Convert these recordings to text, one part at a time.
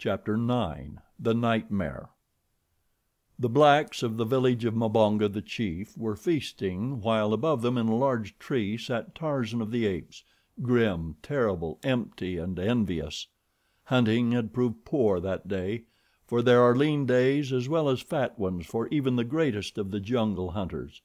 Chapter 9 The Nightmare The blacks of the village of Mbonga, the chief, were feasting while above them in a large tree sat Tarzan of the Apes, grim, terrible, empty, and envious. Hunting had proved poor that day, for there are lean days as well as fat ones for even the greatest of the jungle hunters.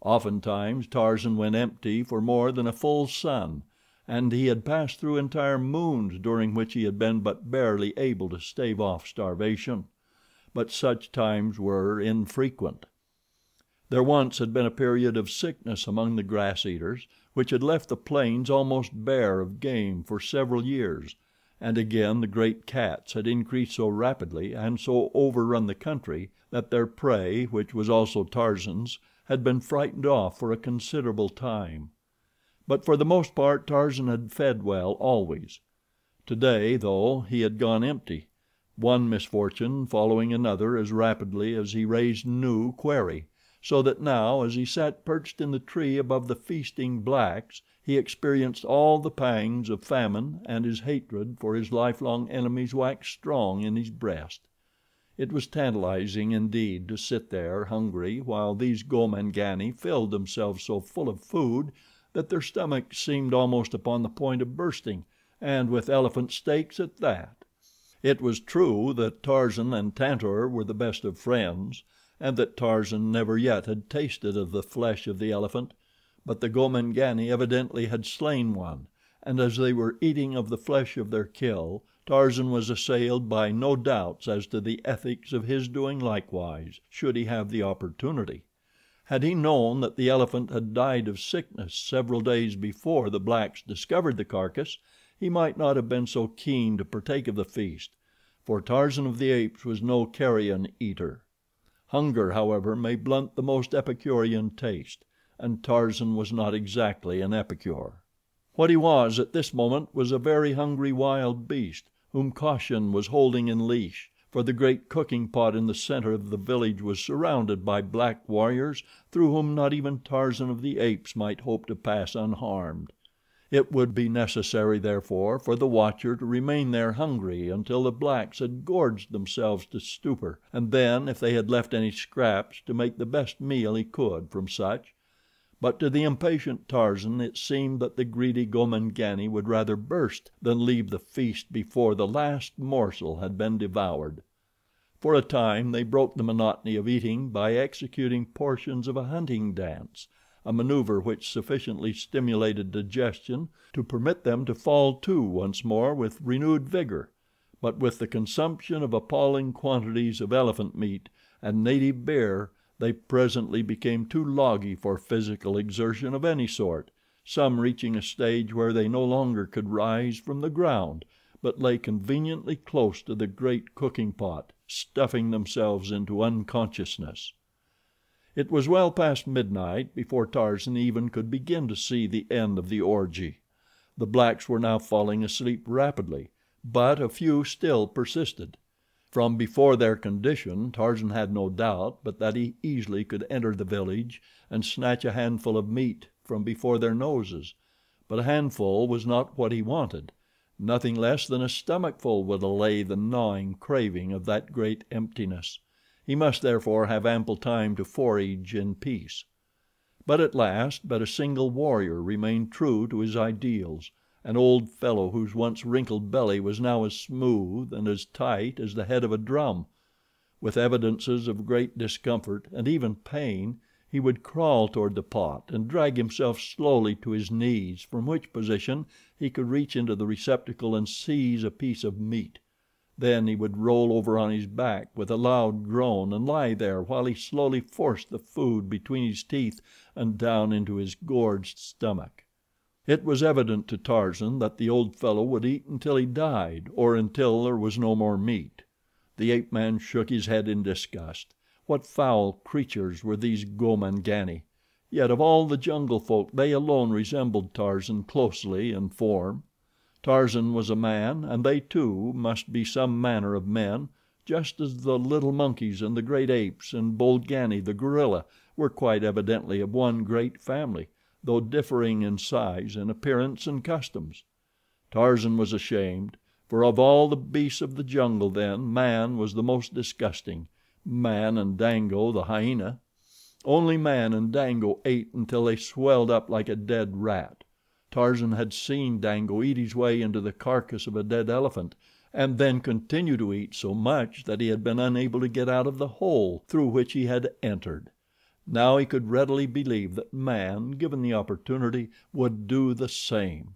Oftentimes Tarzan went empty for more than a full sun, and he had passed through entire moons during which he had been but barely able to stave off starvation. But such times were infrequent. There once had been a period of sickness among the grass eaters which had left the plains almost bare of game for several years, and again the great cats had increased so rapidly and so overrun the country that their prey, which was also Tarzan's, had been frightened off for a considerable time. But for the most part Tarzan had fed well always. Today, though, he had gone empty, one misfortune following another as rapidly as he raised new quarry, so that now, as he sat perched in the tree above the feasting blacks, he experienced all the pangs of famine, and his hatred for his lifelong enemies waxed strong in his breast. It was tantalizing indeed to sit there hungry while these Gomangani filled themselves so full of food that their stomachs seemed almost upon the point of bursting, and with elephant steaks at that. It was true that Tarzan and Tantor were the best of friends, and that Tarzan never yet had tasted of the flesh of the elephant, but the Gomangani evidently had slain one, and as they were eating of the flesh of their kill, Tarzan was assailed by no doubts as to the ethics of his doing likewise, should he have the opportunity. Had he known that the elephant had died of sickness several days before the blacks discovered the carcass, he might not have been so keen to partake of the feast, for Tarzan of the Apes was no carrion eater. Hunger, however, may blunt the most epicurean taste, and Tarzan was not exactly an epicure. What he was at this moment was a very hungry wild beast, whom caution was holding in leash, for the great cooking pot in the center of the village was surrounded by black warriors through whom not even Tarzan of the Apes might hope to pass unharmed. It would be necessary, therefore, for the watcher to remain there hungry until the blacks had gorged themselves to stupor, and then, if they had left any scraps, to make the best meal he could from such. But to the impatient Tarzan it seemed that the greedy Gomangani would rather burst than leave the feast before the last morsel had been devoured. For a time they broke the monotony of eating by executing portions of a hunting dance, a maneuver which sufficiently stimulated digestion to permit them to fall to once more with renewed vigor, but with the consumption of appalling quantities of elephant meat and native beer they presently became too loggy for physical exertion of any sort, some reaching a stage where they no longer could rise from the ground, but lay conveniently close to the great cooking pot, stuffing themselves into unconsciousness. It was well past midnight before Tarzan even could begin to see the end of the orgy. The blacks were now falling asleep rapidly, but a few still persisted. From before their condition Tarzan had no doubt but that he easily could enter the village and snatch a handful of meat from before their noses, but a handful was not what he wanted. Nothing less than a stomachful would allay the gnawing craving of that great emptiness. He must therefore have ample time to forage in peace. But at last but a single warrior remained true to his ideals, an old fellow whose once wrinkled belly was now as smooth and as tight as the head of a drum. With evidences of great discomfort and even pain, he would crawl toward the pot and drag himself slowly to his knees, from which position he could reach into the receptacle and seize a piece of meat. Then he would roll over on his back with a loud groan and lie there while he slowly forced the food between his teeth and down into his gorged stomach. It was evident to Tarzan that the old fellow would eat until he died, or until there was no more meat. The ape man shook his head in disgust. What foul creatures were these Gomangani! Yet of all the jungle folk they alone resembled Tarzan closely in form. Tarzan was a man, and they, too, must be some manner of men, just as the little monkeys and the great apes and Bolgani, the gorilla, were quite evidently of one great family, though differing in size and appearance and customs. Tarzan was ashamed, For of all the beasts of the jungle then, man was the most disgusting, man and Dango, the hyena. Only man and Dango ate until they swelled up like a dead rat. Tarzan had seen Dango eat his way into the carcass of a dead elephant and then continue to eat so much that he had been unable to get out of the hole through which he had entered. Now he could readily believe that man, given the opportunity, would do the same.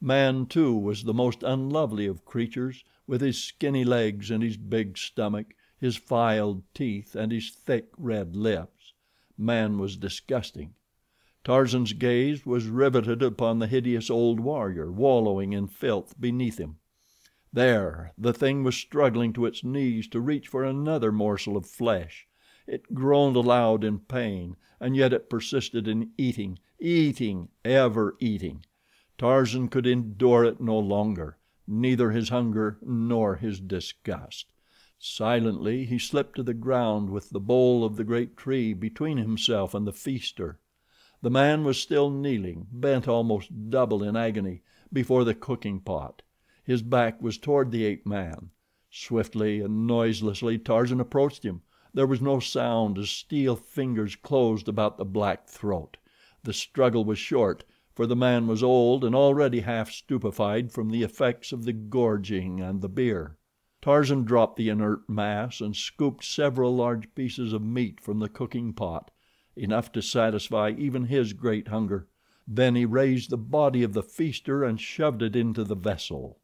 Man, too, was the most unlovely of creatures, with his skinny legs and his big stomach, his filed teeth and his thick, red lips. Man was disgusting. Tarzan's gaze was riveted upon the hideous old warrior wallowing in filth beneath him. There, the thing was struggling to its knees to reach for another morsel of flesh. It groaned aloud in pain, and yet it persisted in eating, ever eating. Tarzan could endure it no longer, neither his hunger nor his disgust. Silently he slipped to the ground with the bole of the great tree between himself and the feaster. The man was still kneeling, bent almost double in agony, before the cooking pot. His back was toward the ape man. Swiftly and noiselessly Tarzan approached him. There was no sound as steel fingers closed about the black throat. The struggle was short, for the man was old and already half stupefied from the effects of the gorging and the beer. Tarzan dropped the inert mass and scooped several large pieces of meat from the cooking pot, enough to satisfy even his great hunger. Then he raised the body of the feaster and shoved it into the vessel.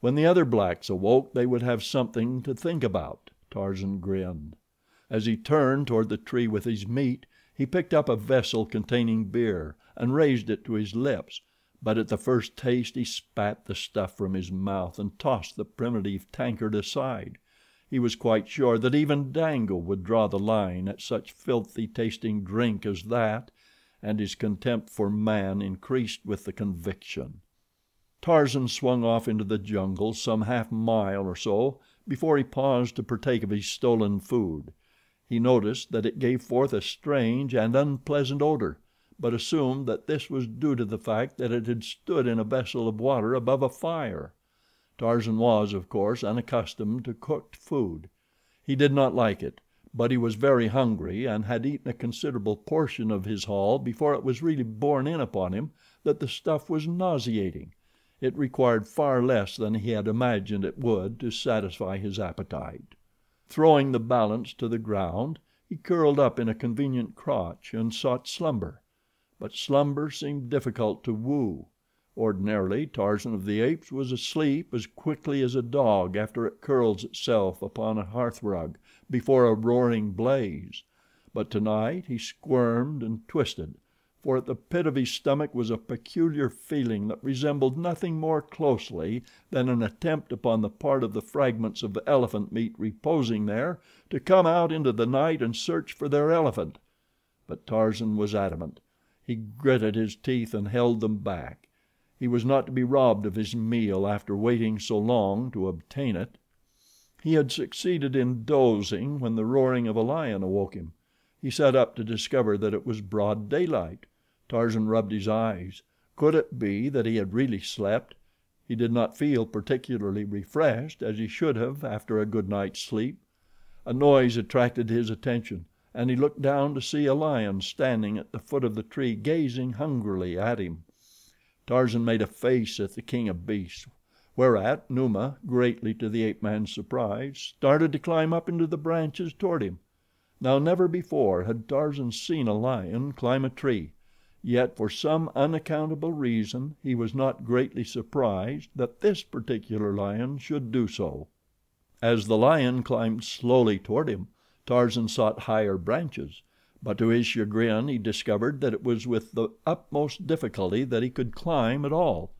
When the other blacks awoke they would have something to think about. Tarzan grinned. As he turned toward the tree with his meat, he picked up a vessel containing beer and raised it to his lips, but at the first taste he spat the stuff from his mouth and tossed the primitive tankard aside. He was quite sure that even Dango would draw the line at such filthy tasting drink as that, and his contempt for man increased with the conviction. Tarzan swung off into the jungle some half mile or so before he paused to partake of his stolen food. He noticed that it gave forth a strange and unpleasant odor, but assumed that this was due to the fact that it had stood in a vessel of water above a fire. Tarzan was, of course, unaccustomed to cooked food. He did not like it, but he was very hungry and had eaten a considerable portion of his haul before it was really borne in upon him that the stuff was nauseating. It required far less than he had imagined it would to satisfy his appetite. Throwing the balance to the ground, he curled up in a convenient crotch and sought slumber. But slumber seemed difficult to woo. Ordinarily, Tarzan of the Apes was asleep as quickly as a dog after it curls itself upon a hearthrug before a roaring blaze; but tonight he squirmed and twisted, for at the pit of his stomach was a peculiar feeling that resembled nothing more closely than an attempt upon the part of the fragments of elephant meat reposing there to come out into the night and search for their elephant. But Tarzan was adamant. He gritted his teeth and held them back. He was not to be robbed of his meal after waiting so long to obtain it. He had succeeded in dozing when the roaring of a lion awoke him. He sat up to discover that it was broad daylight. Tarzan rubbed his eyes. Could it be that he had really slept? He did not feel particularly refreshed, as he should have after a good night's sleep. A noise attracted his attention, and he looked down to see a lion standing at the foot of the tree gazing hungrily at him. Tarzan made a face at the king of beasts, whereat Numa, greatly to the ape man's surprise, started to climb up into the branches toward him. Now never before had Tarzan seen a lion climb a tree, yet for some unaccountable reason he was not greatly surprised that this particular lion should do so. As the lion climbed slowly toward him, Tarzan sought higher branches, but to his chagrin he discovered that it was with the utmost difficulty that he could climb at all.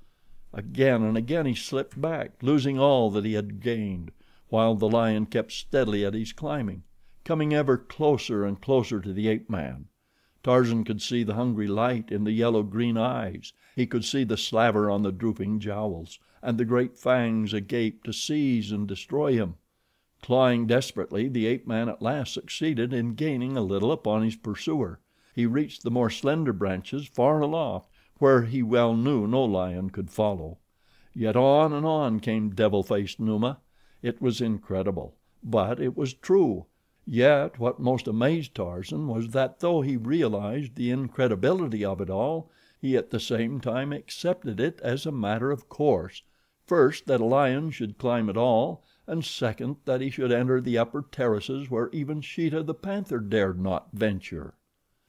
Again and again he slipped back, losing all that he had gained, while the lion kept steadily at his climbing, coming ever closer and closer to the ape man. Tarzan could see the hungry light in the yellow-green eyes. He could see the slaver on the drooping jowls, and the great fangs agape to seize and destroy him. Clawing desperately, the ape man at last succeeded in gaining a little upon his pursuer. He reached the more slender branches far aloft, where he well knew no lion could follow. Yet on and on came devil faced Numa. It was incredible, but it was true. Yet what most amazed Tarzan was that though he realized the incredibility of it all, he at the same time accepted it as a matter of course, first that a lion should climb at all, and second that he should enter the upper terraces where even Sheeta, the panther, dared not venture.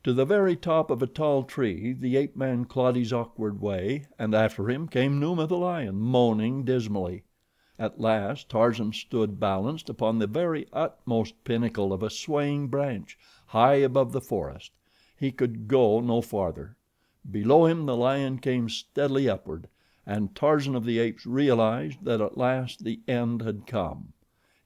To the very top of a tall tree the ape man clawed his awkward way, and after him came Numa, the lion, moaning dismally. At last Tarzan stood balanced upon the very utmost pinnacle of a swaying branch, high above the forest. He could go no farther. Below him the lion came steadily upward, and Tarzan of the Apes realized that at last the end had come.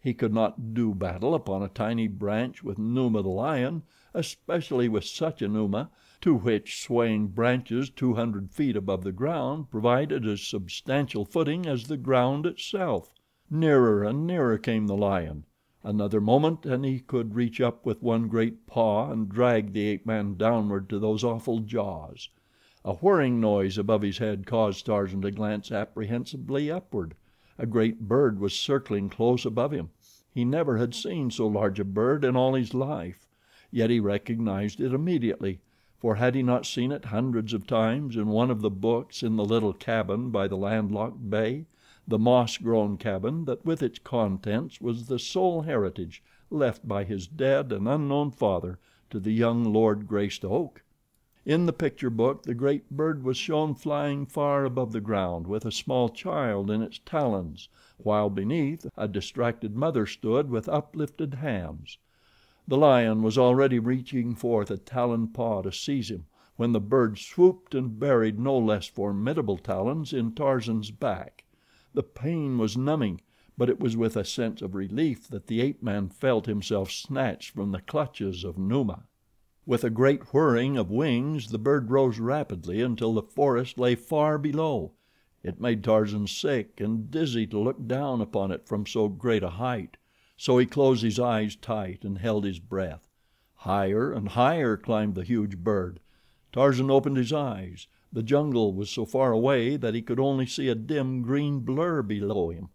He could not do battle upon a tiny branch with Numa, the lion, especially with such a Numa, to which swaying branches 200 feet above the ground provided as substantial footing as the ground itself. Nearer and nearer came the lion. Another moment and he could reach up with one great paw and drag the ape man downward to those awful jaws. A whirring noise above his head caused Tarzan to glance apprehensively upward. A great bird was circling close above him. He never had seen so large a bird in all his life, yet he recognized it immediately, for had he not seen it hundreds of times in one of the books in the little cabin by the landlocked bay, the moss-grown cabin that with its contents was the sole heritage left by his dead and unknown father to the young Lord Greystoke? In the picture book the great bird was shown flying far above the ground with a small child in its talons, while beneath a distracted mother stood with uplifted hands. The lion was already reaching forth a taloned paw to seize him when the bird swooped and buried no less formidable talons in Tarzan's back. The pain was numbing, but it was with a sense of relief that the ape man felt himself snatched from the clutches of Numa. With a great whirring of wings the bird rose rapidly until the forest lay far below. It made Tarzan sick and dizzy to look down upon it from so great a height, so he closed his eyes tight and held his breath. Higher and higher climbed the huge bird. Tarzan opened his eyes. The jungle was so far away that he could only see a dim green blur below him,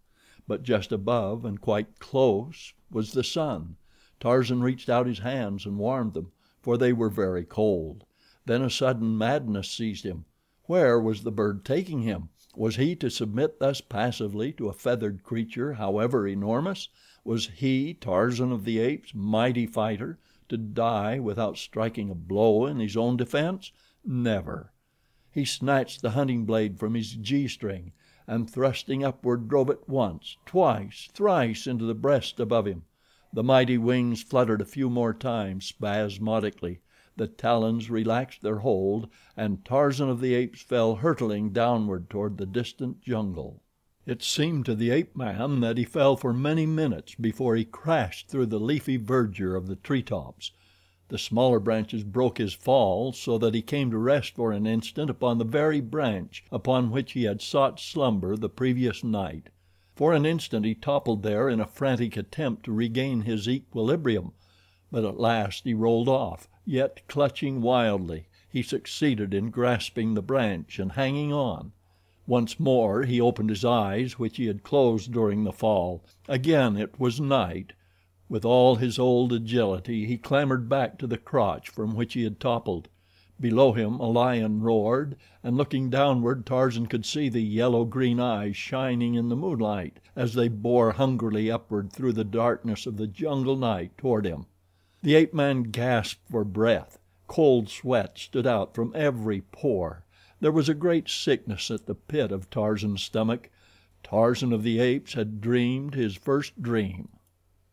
but just above and quite close was the sun. Tarzan reached out his hands and warmed them, for they were very cold. Then a sudden madness seized him. Where was the bird taking him? Was he to submit thus passively to a feathered creature, however enormous? Was he, Tarzan of the Apes, mighty fighter, to die without striking a blow in his own defense? Never. He snatched the hunting blade from his G-string, and thrusting upward drove it once, twice, thrice into the breast above him. The mighty wings fluttered a few more times spasmodically, the talons relaxed their hold, and Tarzan of the Apes fell hurtling downward toward the distant jungle. It seemed to the ape man that he fell for many minutes before he crashed through the leafy verdure of the treetops. The smaller branches broke his fall so that he came to rest for an instant upon the very branch upon which he had sought slumber the previous night. For an instant he toppled there in a frantic attempt to regain his equilibrium, but at last he rolled off, yet clutching wildly he succeeded in grasping the branch and hanging on. Once more he opened his eyes, which he had closed during the fall. Again it was night. With all his old agility he clambered back to the crotch from which he had toppled. Below him a lion roared, and looking downward Tarzan could see the yellow-green eyes shining in the moonlight as they bore hungrily upward through the darkness of the jungle night toward him. The ape man gasped for breath. Cold sweat stood out from every pore. There was a great sickness at the pit of Tarzan's stomach. Tarzan of the Apes had dreamed his first dream.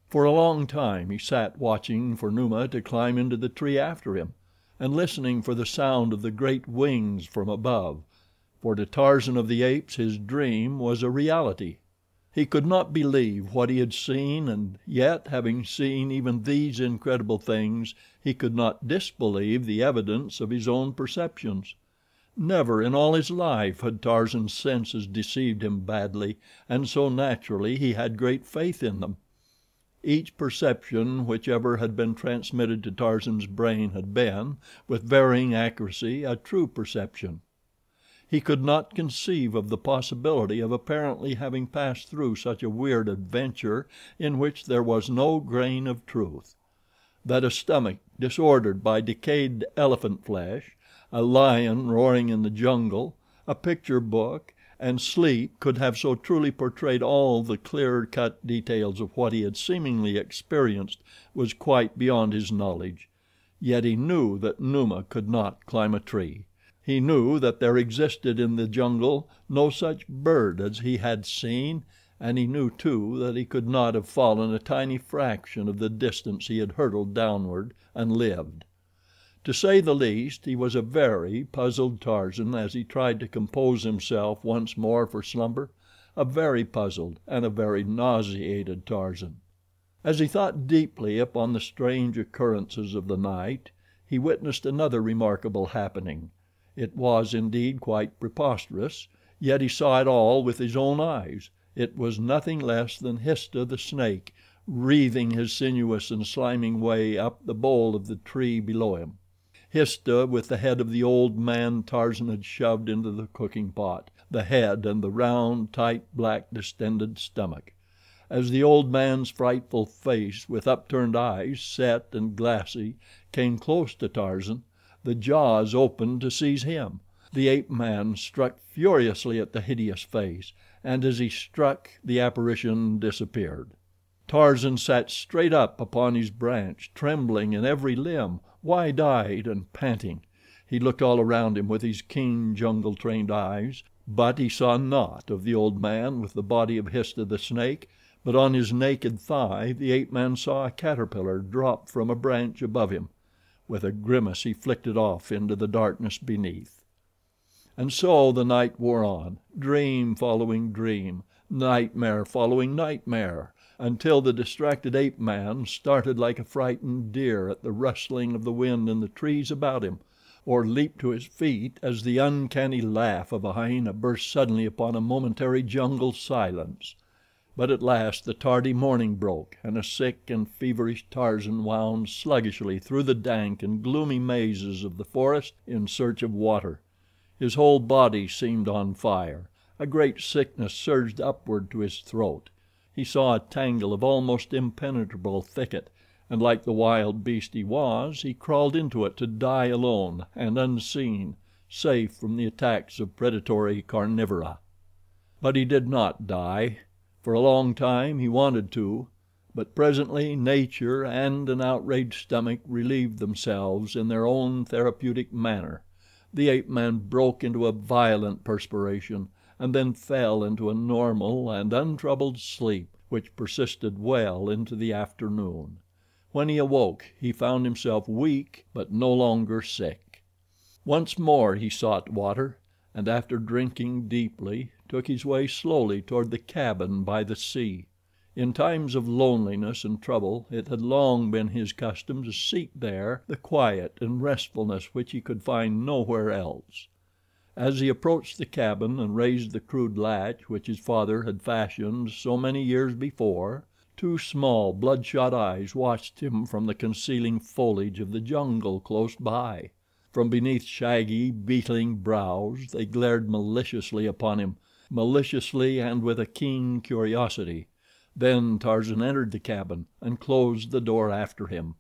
For a long time he sat watching for Numa to climb into the tree after him, and listening for the sound of the great wings from above, for to Tarzan of the Apes his dream was a reality. He could not believe what he had seen, and yet, having seen even these incredible things, he could not disbelieve the evidence of his own perceptions. Never in all his life had Tarzan's senses deceived him badly, and so naturally he had great faith in them. Each perception whichever had been transmitted to Tarzan's brain had been, with varying accuracy, a true perception. He could not conceive of the possibility of apparently having passed through such a weird adventure in which there was no grain of truth. That a stomach disordered by decayed elephant flesh, a lion roaring in the jungle, a picture book, and sleep could have so truly portrayed all the clear cut details of what he had seemingly experienced was quite beyond his knowledge. Yet he knew that Numa could not climb a tree. He knew that there existed in the jungle no such bird as he had seen, and he knew, too, that he could not have fallen a tiny fraction of the distance he had hurtled downward and lived. To say the least, he was a very puzzled Tarzan as he tried to compose himself once more for slumber, a very puzzled and a very nauseated Tarzan. As he thought deeply upon the strange occurrences of the night, he witnessed another remarkable happening. It was indeed quite preposterous, yet he saw it all with his own eyes. It was nothing less than Histah, the snake, wreathing his sinuous and sliming way up the bole of the tree below him. Histah with the head of the old man Tarzan had shoved into the cooking pot, the head and the round, tight, black, distended stomach. As the old man's frightful face, with upturned eyes, set and glassy, came close to Tarzan, the jaws opened to seize him. The ape man struck furiously at the hideous face, and as he struck, the apparition disappeared. Tarzan sat straight up upon his branch, trembling in every limb, wide-eyed and panting. He looked all around him with his keen, jungle-trained eyes, but he saw naught of the old man with the body of Histah, the snake, but on his naked thigh the ape man saw a caterpillar drop from a branch above him. With a grimace he flicked it off into the darkness beneath. And so the night wore on, dream following dream, nightmare following nightmare, until the distracted ape man started like a frightened deer at the rustling of the wind in the trees about him, or leaped to his feet as the uncanny laugh of a hyena burst suddenly upon a momentary jungle silence. But at last the tardy morning broke, and a sick and feverish Tarzan wound sluggishly through the dank and gloomy mazes of the forest in search of water. His whole body seemed on fire. A great sickness surged upward to his throat. He saw a tangle of almost impenetrable thicket, and like the wild beast he was, he crawled into it to die alone and unseen, safe from the attacks of predatory carnivora. But he did not die. For a long time he wanted to, but presently nature and an outraged stomach relieved themselves in their own therapeutic manner. The ape man broke into a violent perspiration, and then fell into a normal and untroubled sleep which persisted well into the afternoon. When he awoke he found himself weak but no longer sick. Once more he sought water, and after drinking deeply took his way slowly toward the cabin by the sea. In times of loneliness and trouble it had long been his custom to seek there the quiet and restfulness which he could find nowhere else. As he approached the cabin and raised the crude latch which his father had fashioned so many years before, two small, bloodshot eyes watched him from the concealing foliage of the jungle close by. From beneath shaggy, beetling brows they glared maliciously upon him, maliciously and with a keen curiosity. Then Tarzan entered the cabin and closed the door after him.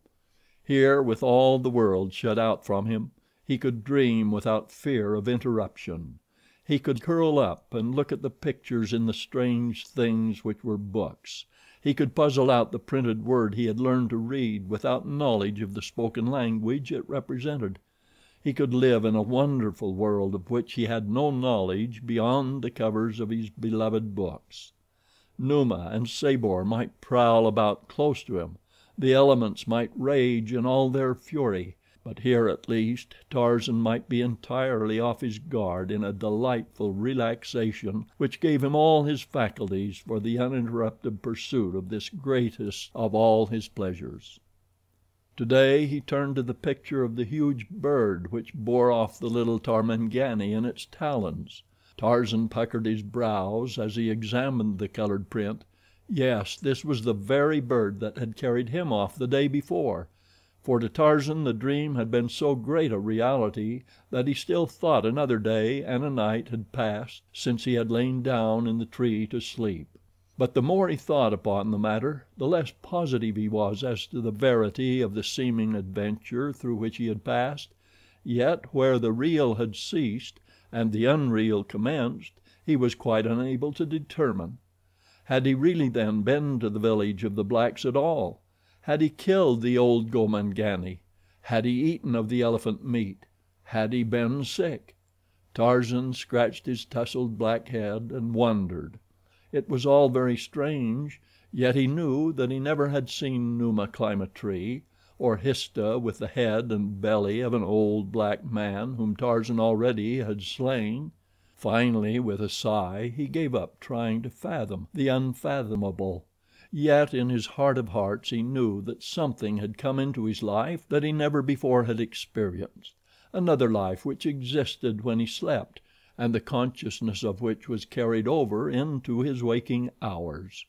Here, with all the world shut out from him, he could dream without fear of interruption. He could curl up and look at the pictures in the strange things which were books. He could puzzle out the printed word he had learned to read without knowledge of the spoken language it represented. He could live in a wonderful world of which he had no knowledge beyond the covers of his beloved books. Numa and Sabor might prowl about close to him, the elements might rage in all their fury, but here at least Tarzan might be entirely off his guard in a delightful relaxation which gave him all his faculties for the uninterrupted pursuit of this greatest of all his pleasures. Today he turned to the picture of the huge bird which bore off the little Tarmangani in its talons. Tarzan puckered his brows as he examined the colored print. Yes, this was the very bird that had carried him off the day before. for to Tarzan the dream had been so great a reality that he still thought another day and a night had passed since he had lain down in the tree to sleep. But the more he thought upon the matter, the less positive he was as to the verity of the seeming adventure through which he had passed. Yet where the real had ceased and the unreal commenced he was quite unable to determine. Had he really then been to the village of the blacks at all? Had he killed the old Gomangani? Had he eaten of the elephant meat? Had he been sick? Tarzan scratched his tousled black head and wondered. It was all very strange, yet he knew that he never had seen Numa climb a tree, or Histah with the head and belly of an old black man whom Tarzan already had slain. Finally, with a sigh, he gave up trying to fathom the unfathomable. Yet in his heart of hearts he knew that something had come into his life that he never before had experienced, another life which existed when he slept, and the consciousness of which was carried over into his waking hours.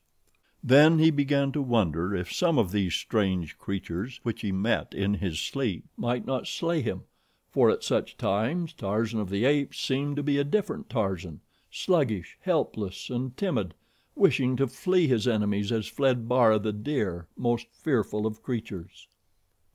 Then he began to wonder if some of these strange creatures which he met in his sleep might not slay him, for at such times Tarzan of the Apes seemed to be a different Tarzan, sluggish, helpless, and timid, wishing to flee his enemies as fled Bara, the deer, most fearful of creatures.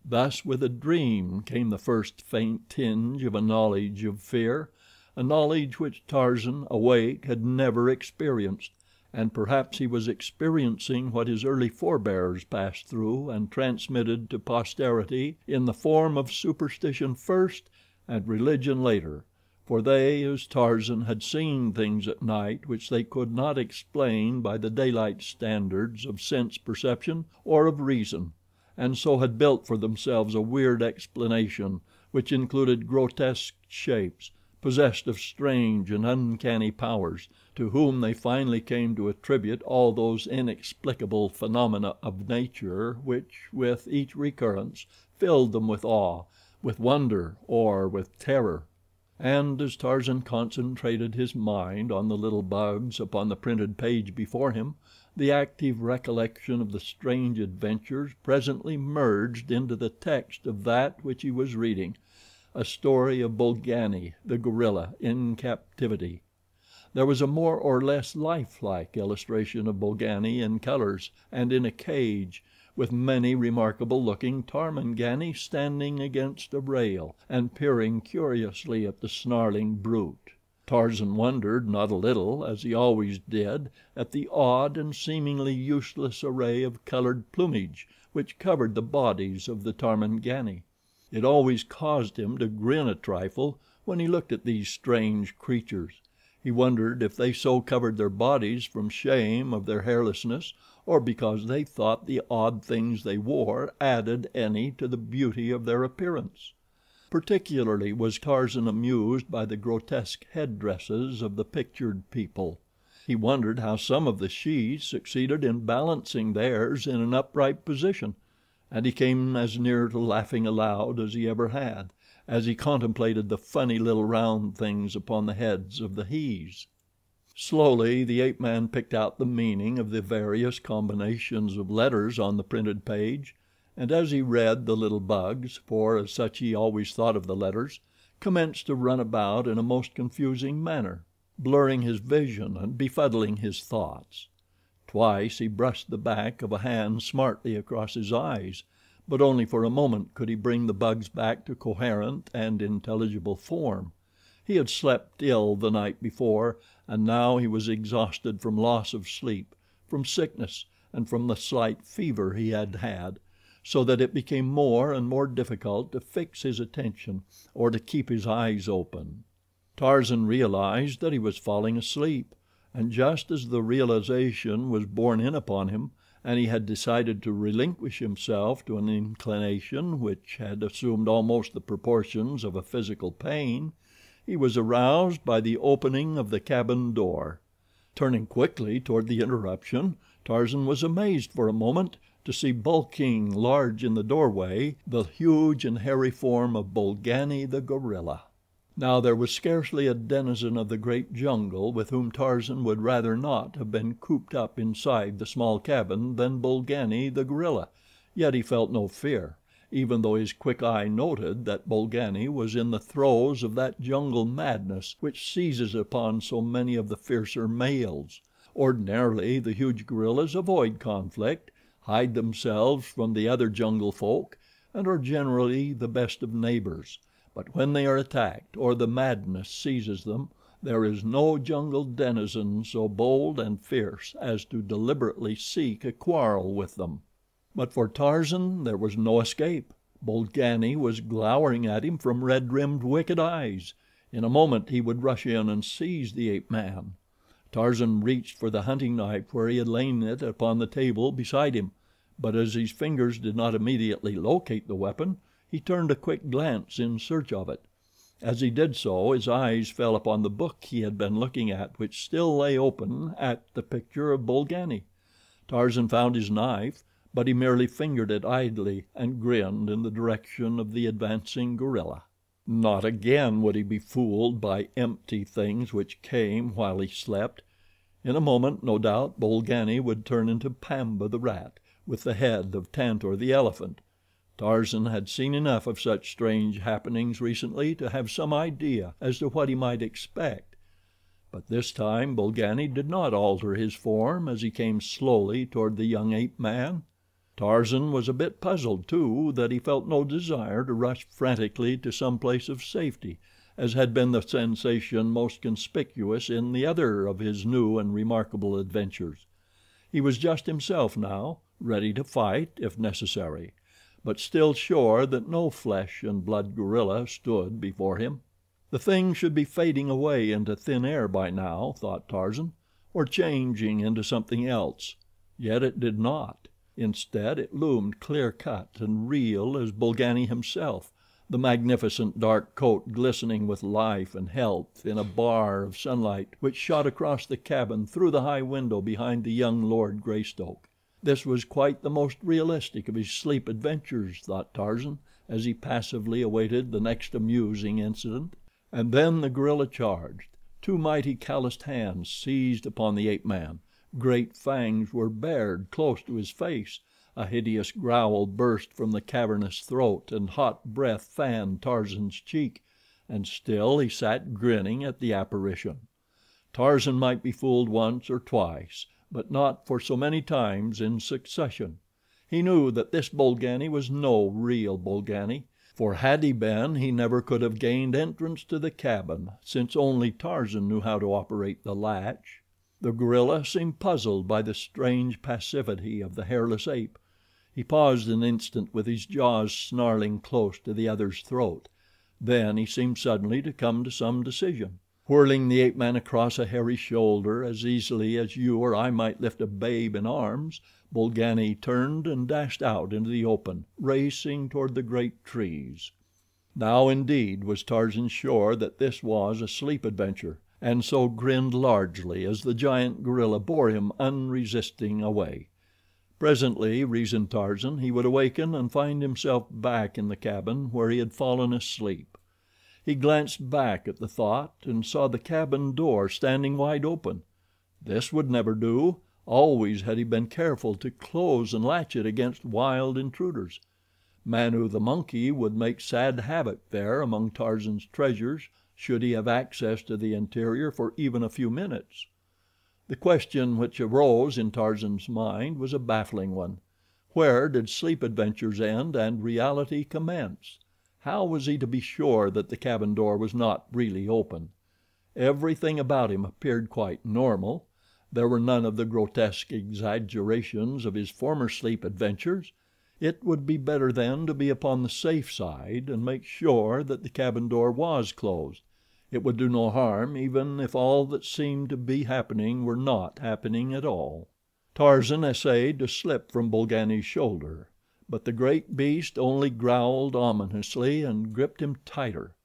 Thus with a dream came the first faint tinge of a knowledge of fear, a knowledge which Tarzan, awake, had never experienced, and perhaps he was experiencing what his early forebears passed through and transmitted to posterity in the form of superstition first and religion later, for they, as Tarzan, had seen things at night which they could not explain by the daylight standards of sense perception or of reason, and so had built for themselves a weird explanation which included grotesque shapes, possessed of strange and uncanny powers, to whom they finally came to attribute all those inexplicable phenomena of nature which, with each recurrence, filled them with awe, with wonder, or with terror. And as Tarzan concentrated his mind on the little bugs upon the printed page before him, the active recollection of the strange adventures presently merged into the text of that which he was reading, a story of Bolgani, the gorilla, in captivity. There was a more or less lifelike illustration of Bolgani in colors and in a cage, with many remarkable looking Tarmangani standing against a rail and peering curiously at the snarling brute. Tarzan wondered not a little, as he always did, at the odd and seemingly useless array of colored plumage which covered the bodies of the Tarmangani. It always caused him to grin a trifle when he looked at these strange creatures. He wondered if they so covered their bodies from shame of their hairlessness, or because they thought the odd things they wore added any to the beauty of their appearance. Particularly was Tarzan amused by the grotesque headdresses of the pictured people. He wondered how some of the shes succeeded in balancing theirs in an upright position, and he came as near to laughing aloud as he ever had, as he contemplated the funny little round things upon the heads of the hes. Slowly the ape man picked out the meaning of the various combinations of letters on the printed page, and as he read, the little bugs, for as such he always thought of the letters, commenced to run about in a most confusing manner, blurring his vision and befuddling his thoughts. Twice he brushed the back of a hand smartly across his eyes, but only for a moment could he bring the bugs back to coherent and intelligible form. He had slept ill the night before, and now he was exhausted from loss of sleep, from sickness, and from the slight fever he had had, so that it became more and more difficult to fix his attention or to keep his eyes open. Tarzan realized that he was falling asleep, and just as the realization was borne in upon him, and he had decided to relinquish himself to an inclination which had assumed almost the proportions of a physical pain, he was aroused by the opening of the cabin door. Turning quickly toward the interruption, Tarzan was amazed for a moment to see bulking large in the doorway the huge and hairy form of Bolgani, the gorilla. Now there was scarcely a denizen of the great jungle with whom Tarzan would rather not have been cooped up inside the small cabin than Bolgani, the gorilla, yet he felt no fear. even though his quick eye noted that Bolgani was in the throes of that jungle madness which seizes upon so many of the fiercer males. Ordinarily the huge gorillas avoid conflict, hide themselves from the other jungle folk, and are generally the best of neighbors; but when they are attacked, or the madness seizes them, there is no jungle denizen so bold and fierce as to deliberately seek a quarrel with them. But for Tarzan there was no escape. Bolgani was glowering at him from red-rimmed, wicked eyes. In a moment he would rush in and seize the ape man. Tarzan reached for the hunting knife where he had lain it upon the table beside him, but as his fingers did not immediately locate the weapon, he turned a quick glance in search of it. As he did so, his eyes fell upon the book he had been looking at, which still lay open at the picture of Bolgani. Tarzan found his knife, but he merely fingered it idly and grinned in the direction of the advancing gorilla. Not again would he be fooled by empty things which came while he slept. In a moment, no doubt, Bolgani would turn into Pamba, the rat, with the head of Tantor, the elephant. Tarzan had seen enough of such strange happenings recently to have some idea as to what he might expect. But this time Bolgani did not alter his form as he came slowly toward the young ape man. Tarzan was a bit puzzled, too, that he felt no desire to rush frantically to some place of safety, as had been the sensation most conspicuous in the other of his new and remarkable adventures. He was just himself now, ready to fight if necessary, but still sure that no flesh and blood gorilla stood before him. The thing should be fading away into thin air by now, thought Tarzan, or changing into something else. Yet it did not. Instead, it loomed clear-cut and real as Bolgani himself, the magnificent dark coat glistening with life and health in a bar of sunlight which shot across the cabin through the high window behind the young Lord Greystoke. This was quite the most realistic of his sleep adventures, thought Tarzan, as he passively awaited the next amusing incident. And then the gorilla charged. Two mighty calloused hands seized upon the ape man. Great fangs were bared close to his face. A hideous growl burst from the cavernous throat, and hot breath fanned Tarzan's cheek, and still he sat grinning at the apparition. Tarzan might be fooled once or twice, but not for so many times in succession. He knew that this Bolgani was no real Bolgani, for had he been he never could have gained entrance to the cabin, since only Tarzan knew how to operate the latch. The gorilla seemed puzzled by the strange passivity of the hairless ape. He paused an instant with his jaws snarling close to the other's throat. Then he seemed suddenly to come to some decision. Whirling the ape man across a hairy shoulder as easily as you or I might lift a babe in arms, Bolgani turned and dashed out into the open, racing toward the great trees. Now indeed was Tarzan sure that this was a sleep adventure, and so grinned largely as the giant gorilla bore him unresisting away. Presently, reasoned Tarzan, he would awaken and find himself back in the cabin where he had fallen asleep. He glanced back at the thought and saw the cabin door standing wide open. This would never do. Always had he been careful to close and latch it against wild intruders. Manu, the monkey, would make sad havoc there among Tarzan's treasures should he have access to the interior for even a few minutes. The question which arose in Tarzan's mind was a baffling one. Where did sleep adventures end and reality commence? How was he to be sure that the cabin door was not really open? Everything about him appeared quite normal. There were none of the grotesque exaggerations of his former sleep adventures. It would be better then to be upon the safe side and make sure that the cabin door was closed. It would do no harm even if all that seemed to be happening were not happening at all. Tarzan essayed to slip from Bolgani's shoulder, but the great beast only growled ominously and gripped him tighter.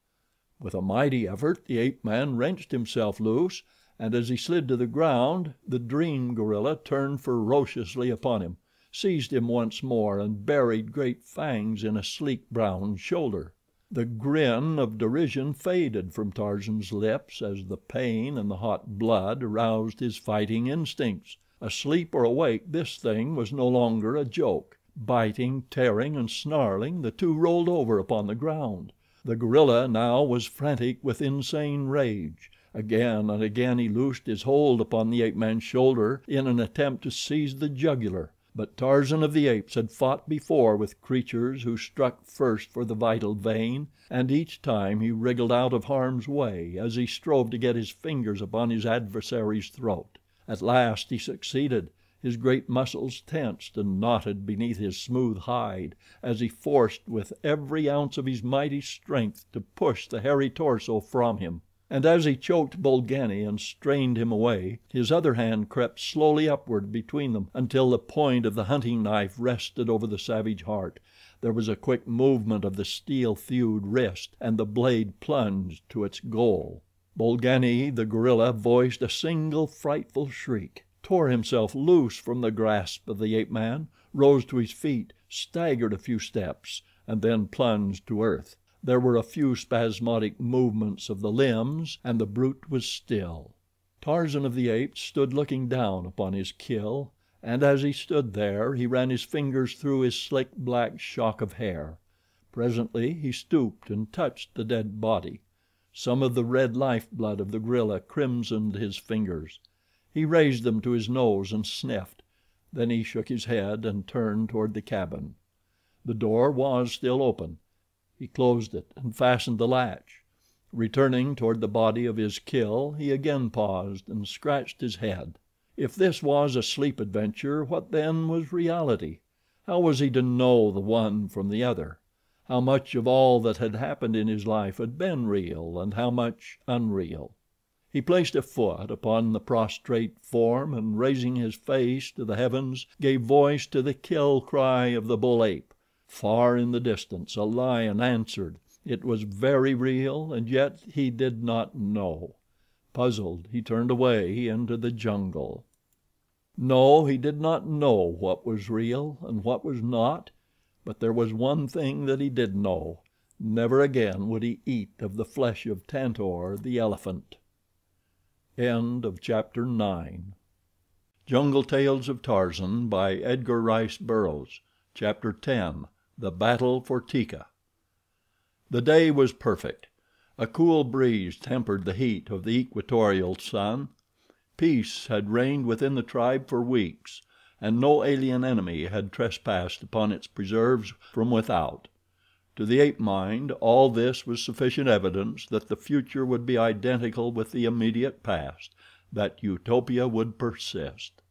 With a mighty effort the ape man wrenched himself loose, and as he slid to the ground the dream gorilla turned ferociously upon him, seized him once more and buried great fangs in a sleek brown shoulder. The grin of derision faded from Tarzan's lips as the pain and the hot blood aroused his fighting instincts. Asleep or awake, this thing was no longer a joke, Biting, tearing, and snarling, the two rolled over upon the ground. The gorilla now was frantic with insane rage. Again and again he loosed his hold upon the ape man's shoulder in an attempt to seize the jugular; but Tarzan of the Apes had fought before with creatures who struck first for the vital vein, and each time he wriggled out of harm's way as he strove to get his fingers upon his adversary's throat. At last he succeeded. His great muscles tensed and knotted beneath his smooth hide as he forced with every ounce of his mighty strength to push the hairy torso from him. And as he choked Bolgani and strained him away, his other hand crept slowly upward between them until the point of the hunting knife rested over the savage heart. There was a quick movement of the steel-thewed wrist, and the blade plunged to its goal. Bolgani, the gorilla, voiced a single frightful shriek, tore himself loose from the grasp of the ape man, rose to his feet, staggered a few steps, and then plunged to earth. There were a few spasmodic movements of the limbs, and the brute was still. Tarzan of the Apes stood looking down upon his kill, and as he stood there he ran his fingers through his slick black shock of hair. Presently he stooped and touched the dead body. Some of the red lifeblood of the gorilla crimsoned his fingers. He raised them to his nose and sniffed. Then he shook his head and turned toward the cabin. The door was still open. He closed it and fastened the latch. Returning toward the body of his kill, he again paused and scratched his head. If this was a sleep adventure, what then was reality? How was he to know the one from the other? How much of all that had happened in his life had been real, and how much unreal? He placed a foot upon the prostrate form and, raising his face to the heavens, gave voice to the kill cry of the bull ape. Far in the distance a lion answered. It was very real, and yet he did not know. Puzzled, he turned away into the jungle. No, he did not know what was real and what was not, but there was one thing that he did know. Never again would he eat of the flesh of Tantor, the elephant. End of chapter 9. Jungle Tales of Tarzan by Edgar Rice Burroughs. Chapter 10. The Battle for Teeka. The day was perfect. A cool breeze tempered the heat of the equatorial sun. Peace had reigned within the tribe for weeks, and no alien enemy had trespassed upon its preserves from without. To the ape mind, all this was sufficient evidence that the future would be identical with the immediate past, that utopia would persist.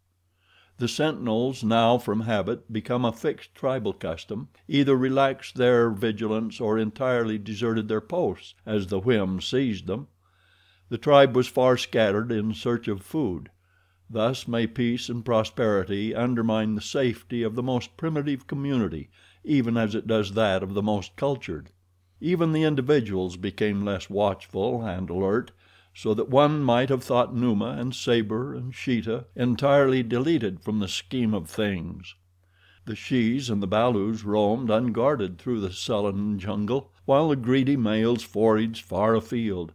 The sentinels, now from habit become a fixed tribal custom, either relaxed their vigilance or entirely deserted their posts as the whim seized them. The tribe was far scattered in search of food. Thus may peace and prosperity undermine the safety of the most primitive community, even as it does that of the most cultured. Even the individuals became less watchful and alert, so that one might have thought Numa and Sabor and Sheeta entirely deleted from the scheme of things. The shes and the balus roamed unguarded through the sullen jungle, while the greedy males foraged far afield,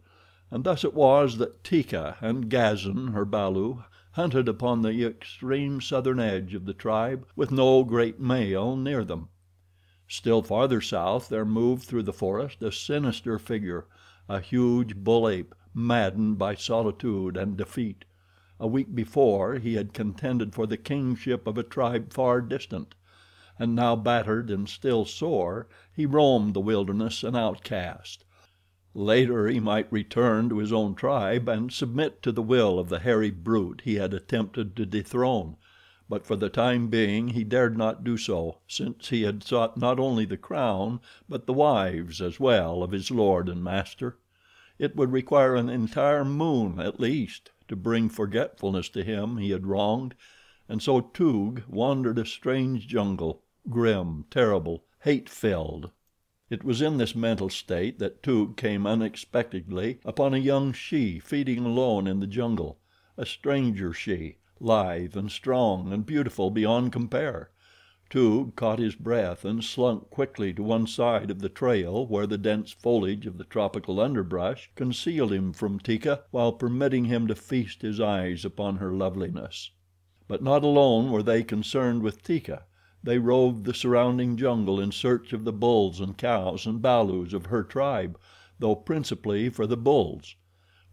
and thus it was that Teeka and Gazan, her balu, hunted upon the extreme southern edge of the tribe with no great male near them. Still farther south there moved through the forest a sinister figure, a huge bull ape, maddened by solitude and defeat. A week before he had contended for the kingship of a tribe far distant, and now, battered and still sore, he roamed the wilderness an outcast. Later he might return to his own tribe and submit to the will of the hairy brute he had attempted to dethrone, but for the time being he dared not do so, since he had sought not only the crown but the wives as well of his lord and master. It would require an entire moon, at least, to bring forgetfulness to him he had wronged, and so Toog wandered a strange jungle, grim, terrible, hate-filled. It was in this mental state that Toog came unexpectedly upon a young she feeding alone in the jungle, a stranger she, lithe and strong and beautiful beyond compare. Toog caught his breath and slunk quickly to one side of the trail where the dense foliage of the tropical underbrush concealed him from Teeka while permitting him to feast his eyes upon her loveliness. But not alone were they concerned with Teeka. They roved the surrounding jungle in search of the bulls and cows and balus of her tribe, though principally for the bulls.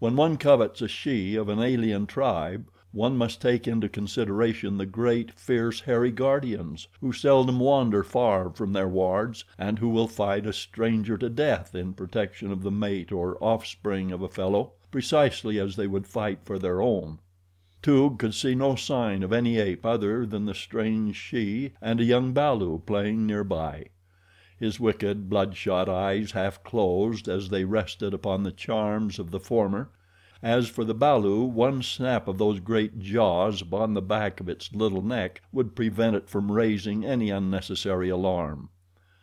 When one covets a she of an alien tribe, one must take into consideration the great, fierce, hairy guardians, who seldom wander far from their wards and who will fight a stranger to death in protection of the mate or offspring of a fellow, precisely as they would fight for their own. Toog could see no sign of any ape other than the strange she and a young balu playing near by. His wicked, bloodshot eyes half closed as they rested upon the charms of the former. As for the balu, one snap of those great jaws upon the back of its little neck would prevent it from raising any unnecessary alarm.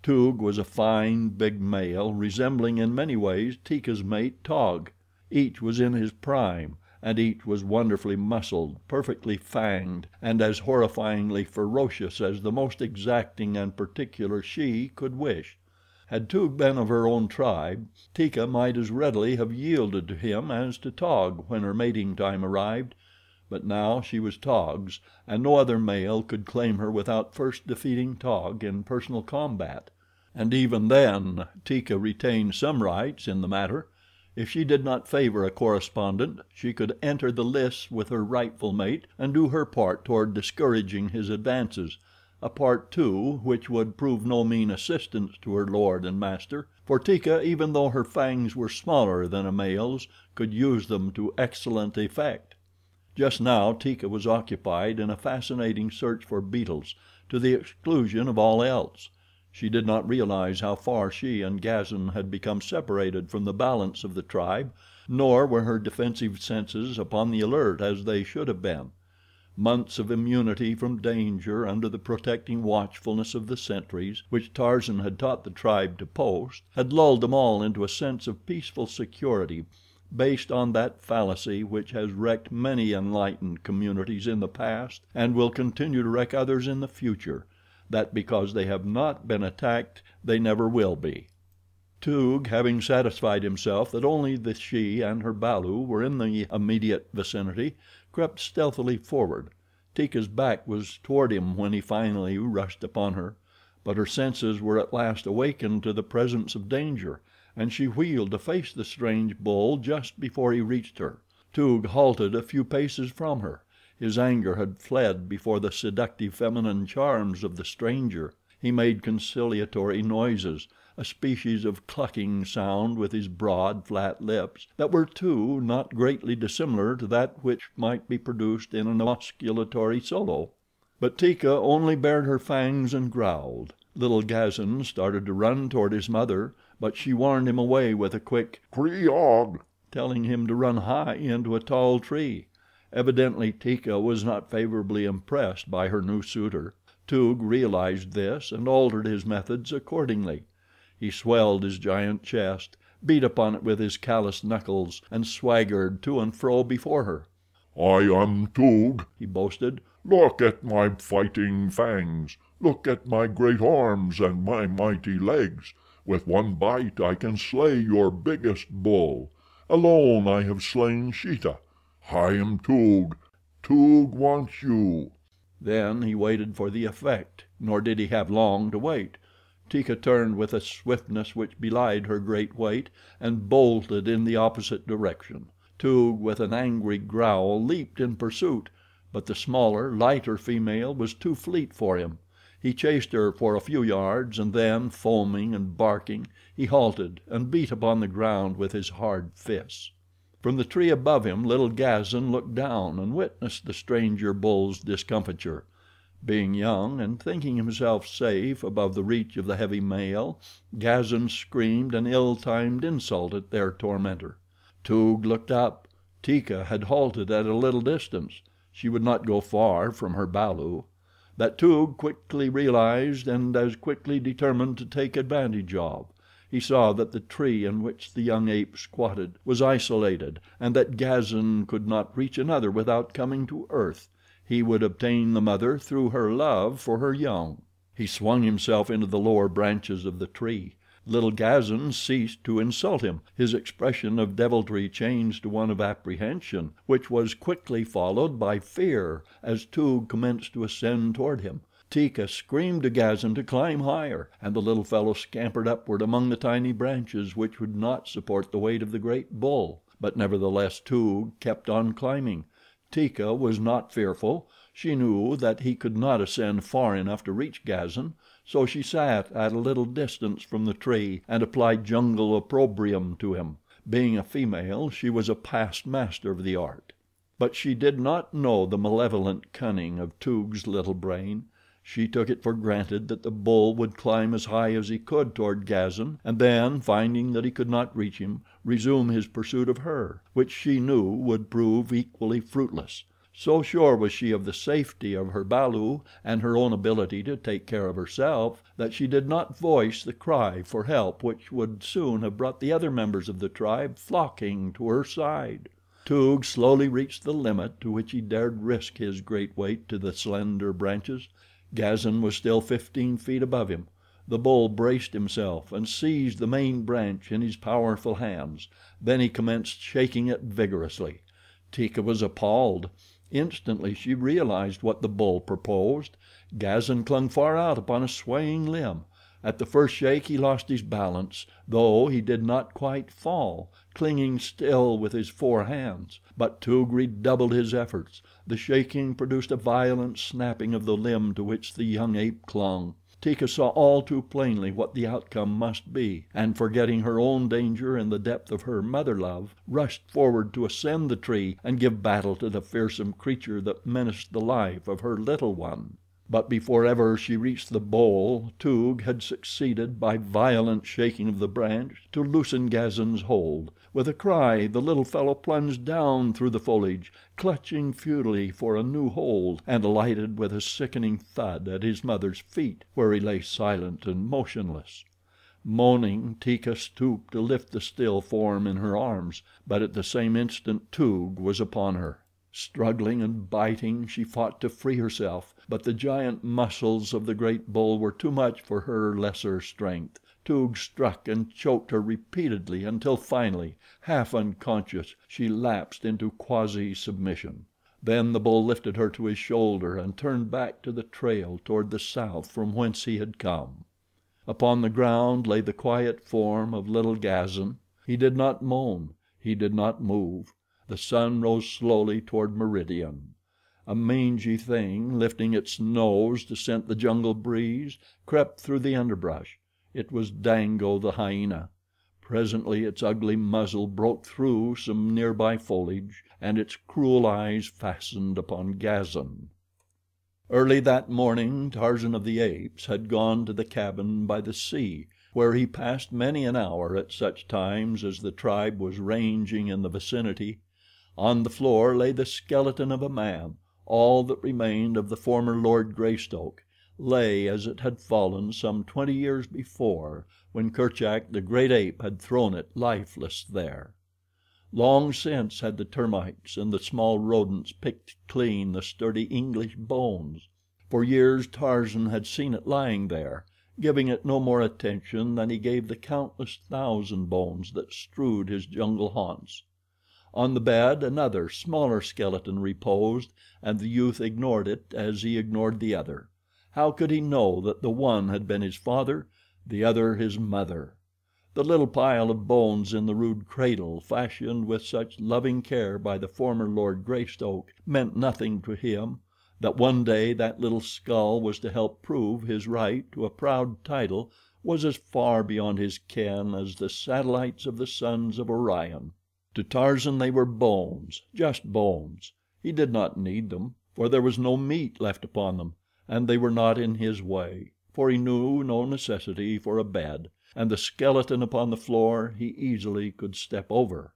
Toog was a fine, big male, resembling in many ways Teeka's mate, Taug. Each was in his prime, and each was wonderfully muscled, perfectly fanged, and as horrifyingly ferocious as the most exacting and particular she could wish. Had Toog been of her own tribe, Teeka might as readily have yielded to him as to Taug when her mating time arrived; but now she was Taug's, and no other male could claim her without first defeating Taug in personal combat. And even then Teeka retained some rights in the matter. If she did not favor a correspondent, she could enter the lists with her rightful mate and do her part toward discouraging his advances, a part, too, which would prove no mean assistance to her lord and master, for Teeka, even though her fangs were smaller than a male's, could use them to excellent effect. Just now Teeka was occupied in a fascinating search for beetles, to the exclusion of all else. She did not realize how far she and Gazan had become separated from the balance of the tribe, nor were her defensive senses upon the alert as they should have been. Months of immunity from danger under the protecting watchfulness of the sentries, which Tarzan had taught the tribe to post, had lulled them all into a sense of peaceful security based on that fallacy which has wrecked many enlightened communities in the past and will continue to wreck others in the future, that because they have not been attacked they never will be. Toog, having satisfied himself that only the she and her balu were in the immediate vicinity, crept stealthily forward. Teeka's back was toward him when he finally rushed upon her, but her senses were at last awakened to the presence of danger, and she wheeled to face the strange bull just before he reached her. Toog halted a few paces from her. His anger had fled before the seductive feminine charms of the stranger. He made conciliatory noises, a species of clucking sound with his broad, flat lips, that were, too, not greatly dissimilar to that which might be produced in an osculatory solo. But Teeka only bared her fangs and growled. Little Gazan started to run toward his mother, but she warned him away with a quick "Kreeg," telling him to run high into a tall tree. Evidently Teeka was not favorably impressed by her new suitor. Toog realized this and altered his methods accordingly. He swelled his giant chest, beat upon it with his calloused knuckles, and swaggered to and fro before her. "I am Toog," he boasted. "Look at my fighting fangs. Look at my great arms and my mighty legs. With one bite I can slay your biggest bull. Alone I have slain Sheeta. I am Toog. Toog wants you." Then he waited for the effect, nor did he have long to wait. Teeka turned with a swiftness which belied her great weight and bolted in the opposite direction. Toog, with an angry growl, leaped in pursuit, but the smaller, lighter female was too fleet for him. He chased her for a few yards and then, foaming and barking, he halted and beat upon the ground with his hard fists. From the tree above him little Gazan looked down and witnessed the stranger bull's discomfiture. Being young and thinking himself safe above the reach of the heavy male, Gazan screamed an ill-timed insult at their tormentor. Toog looked up. Teeka had halted at a little distance. She would not go far from her balu. That Toog quickly realized and as quickly determined to take advantage of. He saw that the tree in which the young ape squatted was isolated and that Gazan could not reach another without coming to earth. He would obtain the mother through her love for her young. He swung himself into the lower branches of the tree. Little Gazan ceased to insult him. His expression of deviltry changed to one of apprehension, which was quickly followed by fear as Toog commenced to ascend toward him. Teeka screamed to Gazan to climb higher, and the little fellow scampered upward among the tiny branches which would not support the weight of the great bull; but nevertheless Toog kept on climbing. Teeka was not fearful. She knew that he could not ascend far enough to reach Gazan, so she sat at a little distance from the tree and applied jungle opprobrium to him. Being a female, she was a past master of the art. But she did not know the malevolent cunning of Toog's little brain. She took it for granted that the bull would climb as high as he could toward Gazan, and then, finding that he could not reach him, resume his pursuit of her, which she knew would prove equally fruitless. So sure was she of the safety of her balu and her own ability to take care of herself that she did not voice the cry for help which would soon have brought the other members of the tribe flocking to her side. Toog slowly reached the limit to which he dared risk his great weight to the slender branches. Gazan was still 15 feet above him. The bull braced himself and seized the main branch in his powerful hands. Then he commenced shaking it vigorously. Teeka was appalled. Instantly she realized what the bull proposed. Gazan clung far out upon a swaying limb. At the first shake he lost his balance, though he did not quite fall, clinging still with his 4 hands. But Toog redoubled his efforts. The shaking produced a violent snapping of the limb to which the young ape clung. Teeka saw all too plainly what the outcome must be, and forgetting her own danger in the depth of her mother love, rushed forward to ascend the tree and give battle to the fearsome creature that menaced the life of her little one. But before ever she reached the bole, Toog had succeeded, by violent shaking of the branch, to loosen Gazan's hold. With a cry the little fellow plunged down through the foliage, clutching futilely for a new hold, and alighted with a sickening thud at his mother's feet, where he lay silent and motionless. Moaning, Teeka stooped to lift the still form in her arms, but at the same instant Toog was upon her. Struggling and biting, she fought to free herself, but the giant muscles of the great bull were too much for her lesser strength. Toog struck and choked her repeatedly until finally, half unconscious, she lapsed into quasi-submission. Then the bull lifted her to his shoulder and turned back to the trail toward the south from whence he had come. Upon the ground lay the quiet form of little Gazan. He did not moan. He did not move. The sun rose slowly toward meridian. A mangy thing, lifting its nose to scent the jungle breeze, crept through the underbrush. It was Dango, the hyena. Presently its ugly muzzle broke through some nearby foliage, and its cruel eyes fastened upon Gazan. Early that morning Tarzan of the Apes had gone to the cabin by the sea, where he passed many an hour at such times as the tribe was ranging in the vicinity. On the floor lay the skeleton of a man. All that remained of the former Lord Greystoke lay as it had fallen some 20 years before, when Kerchak, the great ape, had thrown it lifeless there. Long since had the termites and the small rodents picked clean the sturdy English bones. For years Tarzan had seen it lying there, giving it no more attention than he gave the countless thousand bones that strewed his jungle haunts. On the bed another, smaller skeleton reposed, and the youth ignored it as he ignored the other. How could he know that the one had been his father, the other his mother? The little pile of bones in the rude cradle, fashioned with such loving care by the former Lord Greystoke, meant nothing to him. That one day that little skull was to help prove his right to a proud title was as far beyond his ken as the satellites of the sons of Orion. To Tarzan they were bones, just bones. He did not need them, for there was no meat left upon them, and they were not in his way, for he knew no necessity for a bed, and the skeleton upon the floor he easily could step over.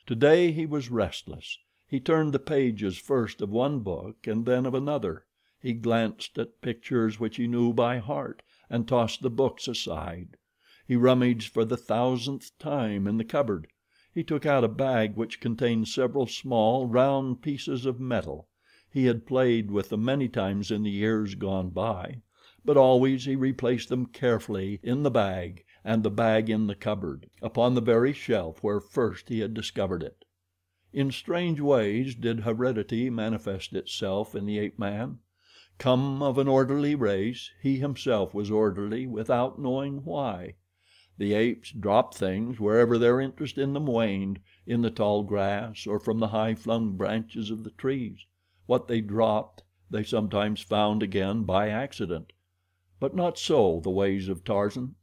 Today he was restless. He turned the pages first of one book and then of another. He glanced at pictures which he knew by heart and tossed the books aside. He rummaged for the 1000th time in the cupboard. He took out a bag which contained several small, round pieces of metal. He had played with them many times in the years gone by, but always he replaced them carefully in the bag, and the bag in the cupboard, upon the very shelf where first he had discovered it. In strange ways did heredity manifest itself in the ape man. Come of an orderly race, he himself was orderly without knowing why. The apes dropped things wherever their interest in them waned, in the tall grass or from the high flung branches of the trees. What they dropped they sometimes found again by accident. But not so the ways of Tarzan.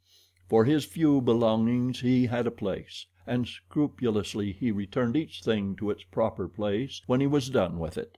For his few belongings he had a place, and scrupulously he returned each thing to its proper place when he was done with it.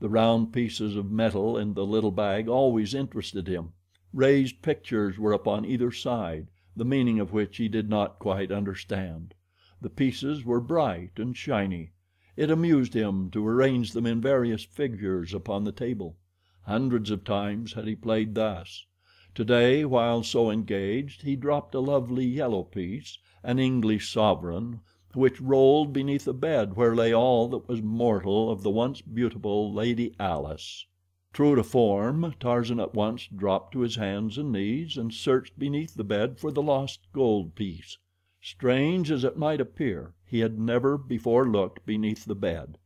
The round pieces of metal in the little bag always interested him. Raised pictures were upon either side, the meaning of which he did not quite understand. The pieces were bright and shiny. It amused him to arrange them in various figures upon the table. Hundreds of times had he played thus. Today, while so engaged, he dropped a lovely yellow piece, an English sovereign, which rolled beneath the bed where lay all that was mortal of the once beautiful Lady Alice. True to form, Tarzan at once dropped to his hands and knees and searched beneath the bed for the lost gold piece. Strange as it might appear, he had never before looked beneath the bed.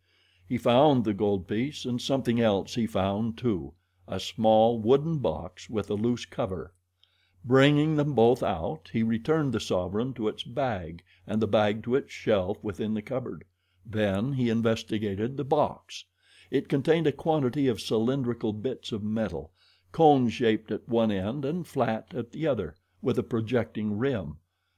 He found the gold piece, and something else he found, too, a small wooden box with a loose cover. Bringing them both out, he returned the sovereign to its bag and the bag to its shelf within the cupboard. Then he investigated the box. It contained a quantity of cylindrical bits of metal, cone shaped at one end and flat at the other, with a projecting rim.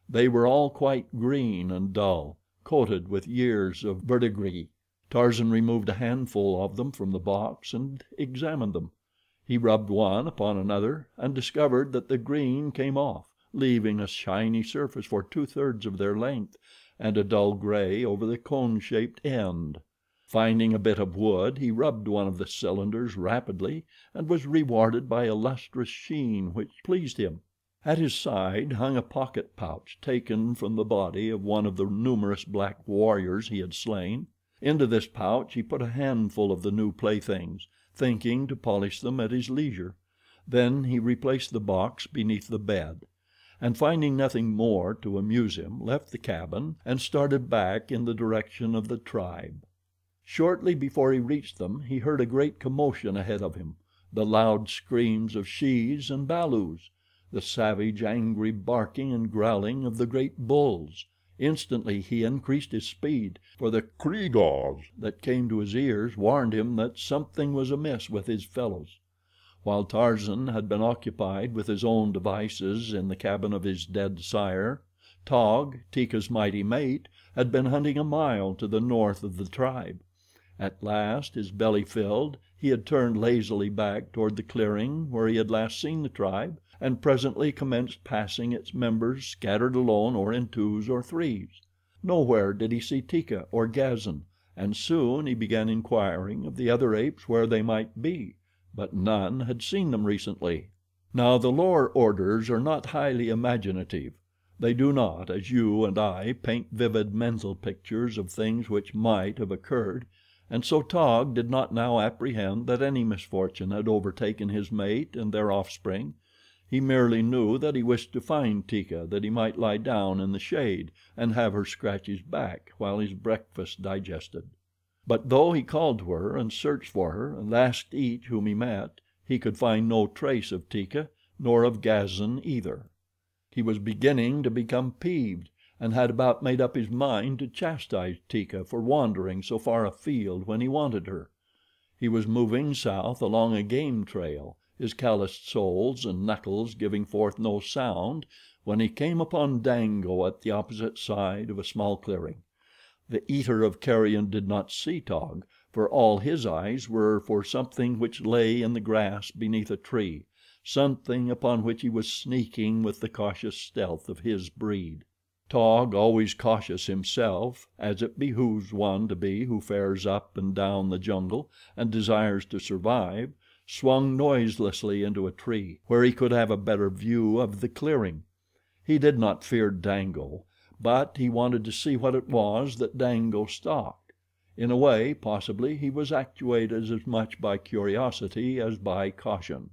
They were all quite green and dull, coated with years of verdigris. Tarzan removed a handful of them from the box and examined them. He rubbed one upon another and discovered that the green came off, leaving a shiny surface for 2/3 of their length and a dull gray over the cone-shaped end. Finding a bit of wood, he rubbed one of the cylinders rapidly and was rewarded by a lustrous sheen which pleased him. At his side hung a pocket pouch taken from the body of one of the numerous black warriors he had slain. Into this pouch he put a handful of the new playthings, thinking to polish them at his leisure. Then he replaced the box beneath the bed, and finding nothing more to amuse him, left the cabin and started back in the direction of the tribe. Shortly before he reached them he heard a great commotion ahead of him, the loud screams of shes and balus, the savage, angry barking and growling of the great bulls. Instantly he increased his speed, for the "Kreegahs" that came to his ears warned him that something was amiss with his fellows. While Tarzan had been occupied with his own devices in the cabin of his dead sire, Taug, Teeka's mighty mate, had been hunting a mile to the north of the tribe. At last, his belly filled, he had turned lazily back toward the clearing where he had last seen the tribe, and presently commenced passing its members scattered alone or in twos or threes. Nowhere did he see Teeka or Gazan, and soon he began inquiring of the other apes where they might be, but none had seen them recently. Now the lower orders are not highly imaginative. They do not, as you and I, paint vivid mental pictures of things which might have occurred, and so Taug did not now apprehend that any misfortune had overtaken his mate and their offspring. He merely knew that he wished to find Teeka that he might lie down in the shade and have her scratch his back while his breakfast digested. But though he called to her and searched for her and asked each whom he met, he could find no trace of Teeka, nor of Gazan either. He was beginning to become peeved, and had about made up his mind to chastise Teeka for wandering so far afield when he wanted her. He was moving south along a game trail, his calloused soles and knuckles giving forth no sound, when he came upon Dango at the opposite side of a small clearing. The eater of carrion did not see Taug, for all his eyes were for something which lay in the grass beneath a tree, something upon which he was sneaking with the cautious stealth of his breed. Taug, always cautious himself, as it behooves one to be who fares up and down the jungle and desires to survive, swung noiselessly into a tree, where he could have a better view of the clearing. He did not fear Dango, but he wanted to see what it was that Dango stalked. In a way, possibly, he was actuated as much by curiosity as by caution.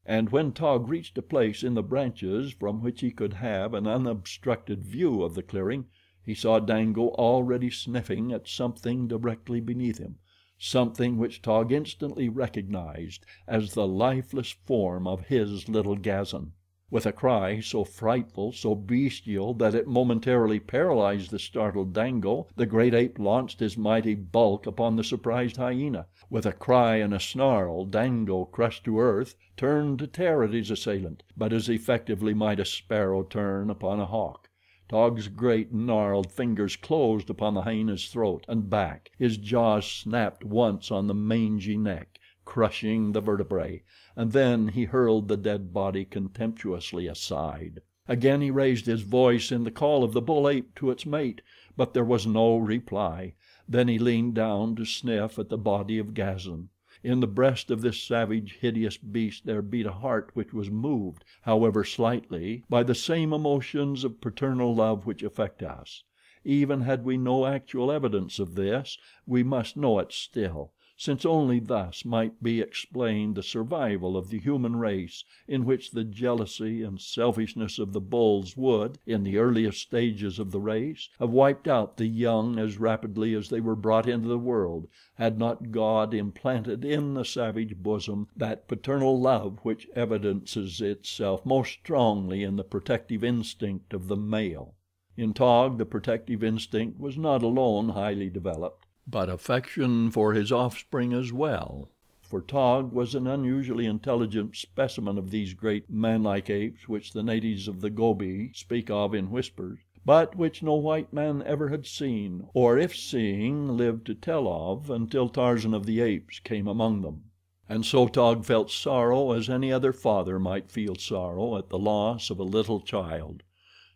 And when Taug reached a place in the branches from which he could have an unobstructed view of the clearing, he saw Dango already sniffing at something directly beneath him, something which Taug instantly recognized as the lifeless form of his little Gazan. With a cry so frightful, so bestial, that it momentarily paralyzed the startled Dango, the great ape launched his mighty bulk upon the surprised hyena. With a cry and a snarl, Dango, crushed to earth, turned to tear at his assailant, but as effectively might a sparrow turn upon a hawk. Taug's great, gnarled fingers closed upon the hyena's throat and back, his jaws snapped once on the mangy neck, crushing the vertebrae, and then he hurled the dead body contemptuously aside. Again he raised his voice in the call of the bull ape to its mate, but there was no reply. Then he leaned down to sniff at the body of Gazan. In the breast of this savage, hideous beast there beat a heart which was moved, however slightly, by the same emotions of paternal love which affect us. Even had we no actual evidence of this, we must know it still, since only thus might be explained the survival of the human race, in which the jealousy and selfishness of the bulls would, in the earliest stages of the race, have wiped out the young as rapidly as they were brought into the world, had not God implanted in the savage bosom that paternal love which evidences itself most strongly in the protective instinct of the male. In Taug the protective instinct was not alone highly developed, but affection for his offspring as well, for Taug was an unusually intelligent specimen of these great manlike apes which the natives of the Gobi speak of in whispers, but which no white man ever had seen, or if seeing, lived to tell of until Tarzan of the Apes came among them. And so Taug felt sorrow as any other father might feel sorrow at the loss of a little child.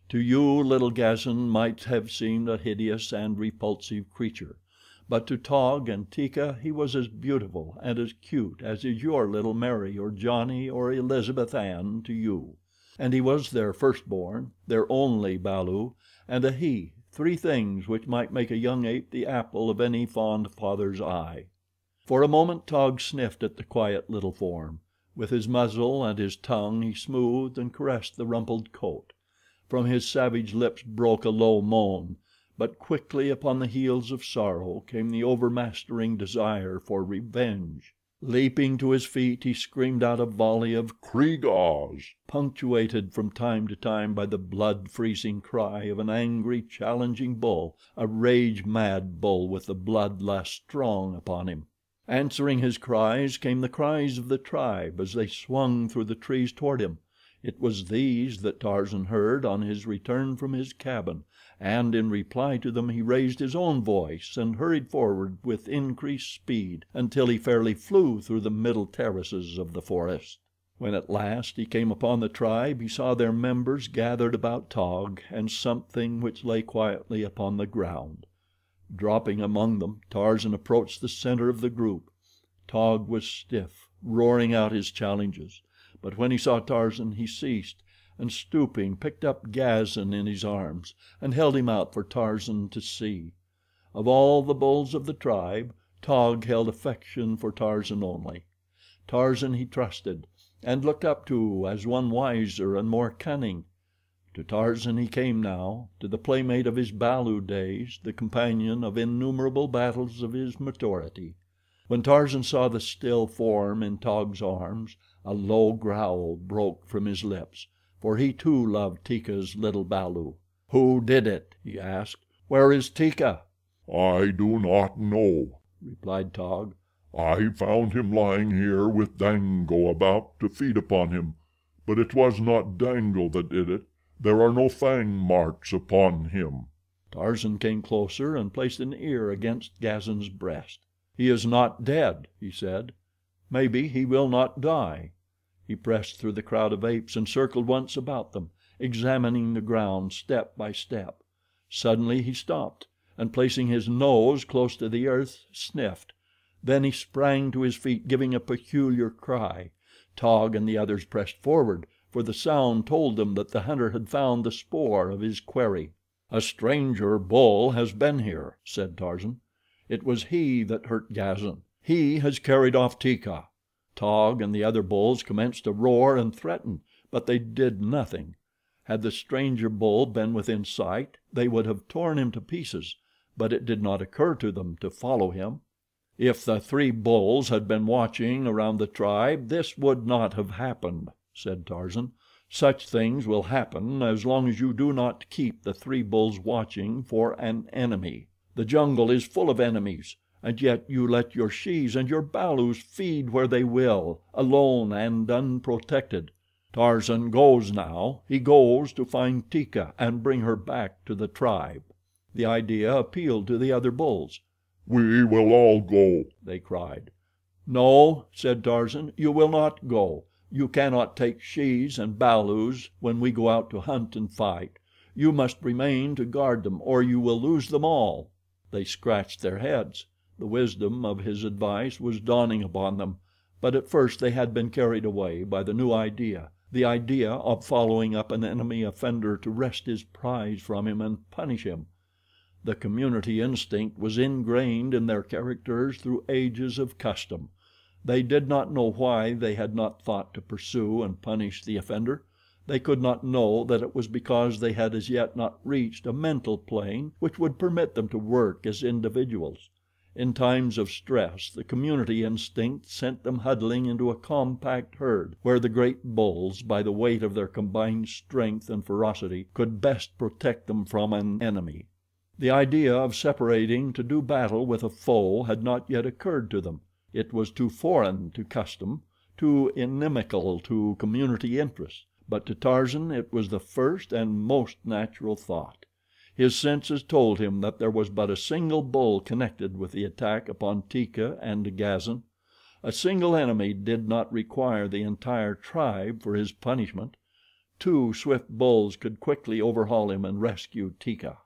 To you, little Gazan might have seemed a hideous and repulsive creature, but to Taug and Teeka he was as beautiful and as cute as is your little Mary or Johnny or Elizabeth Ann to you. And he was their firstborn, their only balu, and a he, three things which might make a young ape the apple of any fond father's eye. For a moment Taug sniffed at the quiet little form. With his muzzle and his tongue he smoothed and caressed the rumpled coat. From his savage lips broke a low moan, but quickly upon the heels of sorrow came the overmastering desire for revenge. Leaping to his feet he screamed out a volley of "Kreegahs," punctuated from time to time by the blood-freezing cry of an angry, challenging bull, a rage-mad bull with the blood lust strong upon him. Answering his cries came the cries of the tribe as they swung through the trees toward him. It was these that Tarzan heard on his return from his cabin, and in reply to them he raised his own voice and hurried forward with increased speed until he fairly flew through the middle terraces of the forest. When at last he came upon the tribe he saw their members gathered about Taug and something which lay quietly upon the ground. Dropping among them, Tarzan approached the center of the group. Taug was stiff, roaring out his challenges, but when he saw Tarzan he ceased, and stooping picked up Gazan in his arms and held him out for Tarzan to see. Of all the bulls of the tribe, Taug held affection for Tarzan only. Tarzan he trusted and looked up to as one wiser and more cunning. To Tarzan he came now, to the playmate of his balu days, the companion of innumerable battles of his maturity. When Tarzan saw the still form in Taug's arms, a low growl broke from his lips, for he too loved Teeka's little balu. "Who did it?" he asked. "Where is Teeka?" "I do not know," replied Taug. "I found him lying here with Dango about to feed upon him, but it was not Dango that did it. There are no fang marks upon him." Tarzan came closer and placed an ear against Gazan's breast. "He is not dead," he said. "Maybe he will not die." He pressed through the crowd of apes and circled once about them, examining the ground step by step. Suddenly he stopped, and placing his nose close to the earth, sniffed. Then he sprang to his feet, giving a peculiar cry. Taug and the others pressed forward, for the sound told them that the hunter had found the spoor of his quarry. "A stranger bull has been here," said Tarzan. "It was he that hurt Gazan. He has carried off Teeka." Taug and the other bulls commenced to roar and threaten, but they did nothing. Had the stranger bull been within sight they would have torn him to pieces, but it did not occur to them to follow him. "If the three bulls had been watching around the tribe this would not have happened," said Tarzan. "Such things will happen as long as you do not keep the three bulls watching for an enemy. The jungle is full of enemies, and yet you let your shes and your balus feed where they will, alone and unprotected. Tarzan goes now. He goes to find Teeka and bring her back to the tribe." The idea appealed to the other bulls. "We will all go," they cried. "No," said Tarzan, "you will not go. You cannot take shes and balus when we go out to hunt and fight. You must remain to guard them, or you will lose them all." They scratched their heads. The wisdom of his advice was dawning upon them, but at first they had been carried away by the new idea, the idea of following up an enemy offender to wrest his prize from him and punish him. The community instinct was ingrained in their characters through ages of custom. They did not know why they had not thought to pursue and punish the offender. They could not know that it was because they had as yet not reached a mental plane which would permit them to work as individuals. In times of stress the community instinct sent them huddling into a compact herd where the great bulls, by the weight of their combined strength and ferocity, could best protect them from an enemy. The idea of separating to do battle with a foe had not yet occurred to them. It was too foreign to custom, too inimical to community interests, but to Tarzan it was the first and most natural thought. His senses told him that there was but a single bull connected with the attack upon Teeka and Gazan. A single enemy did not require the entire tribe for his punishment. Two swift bulls could quickly overhaul him and rescue Teeka.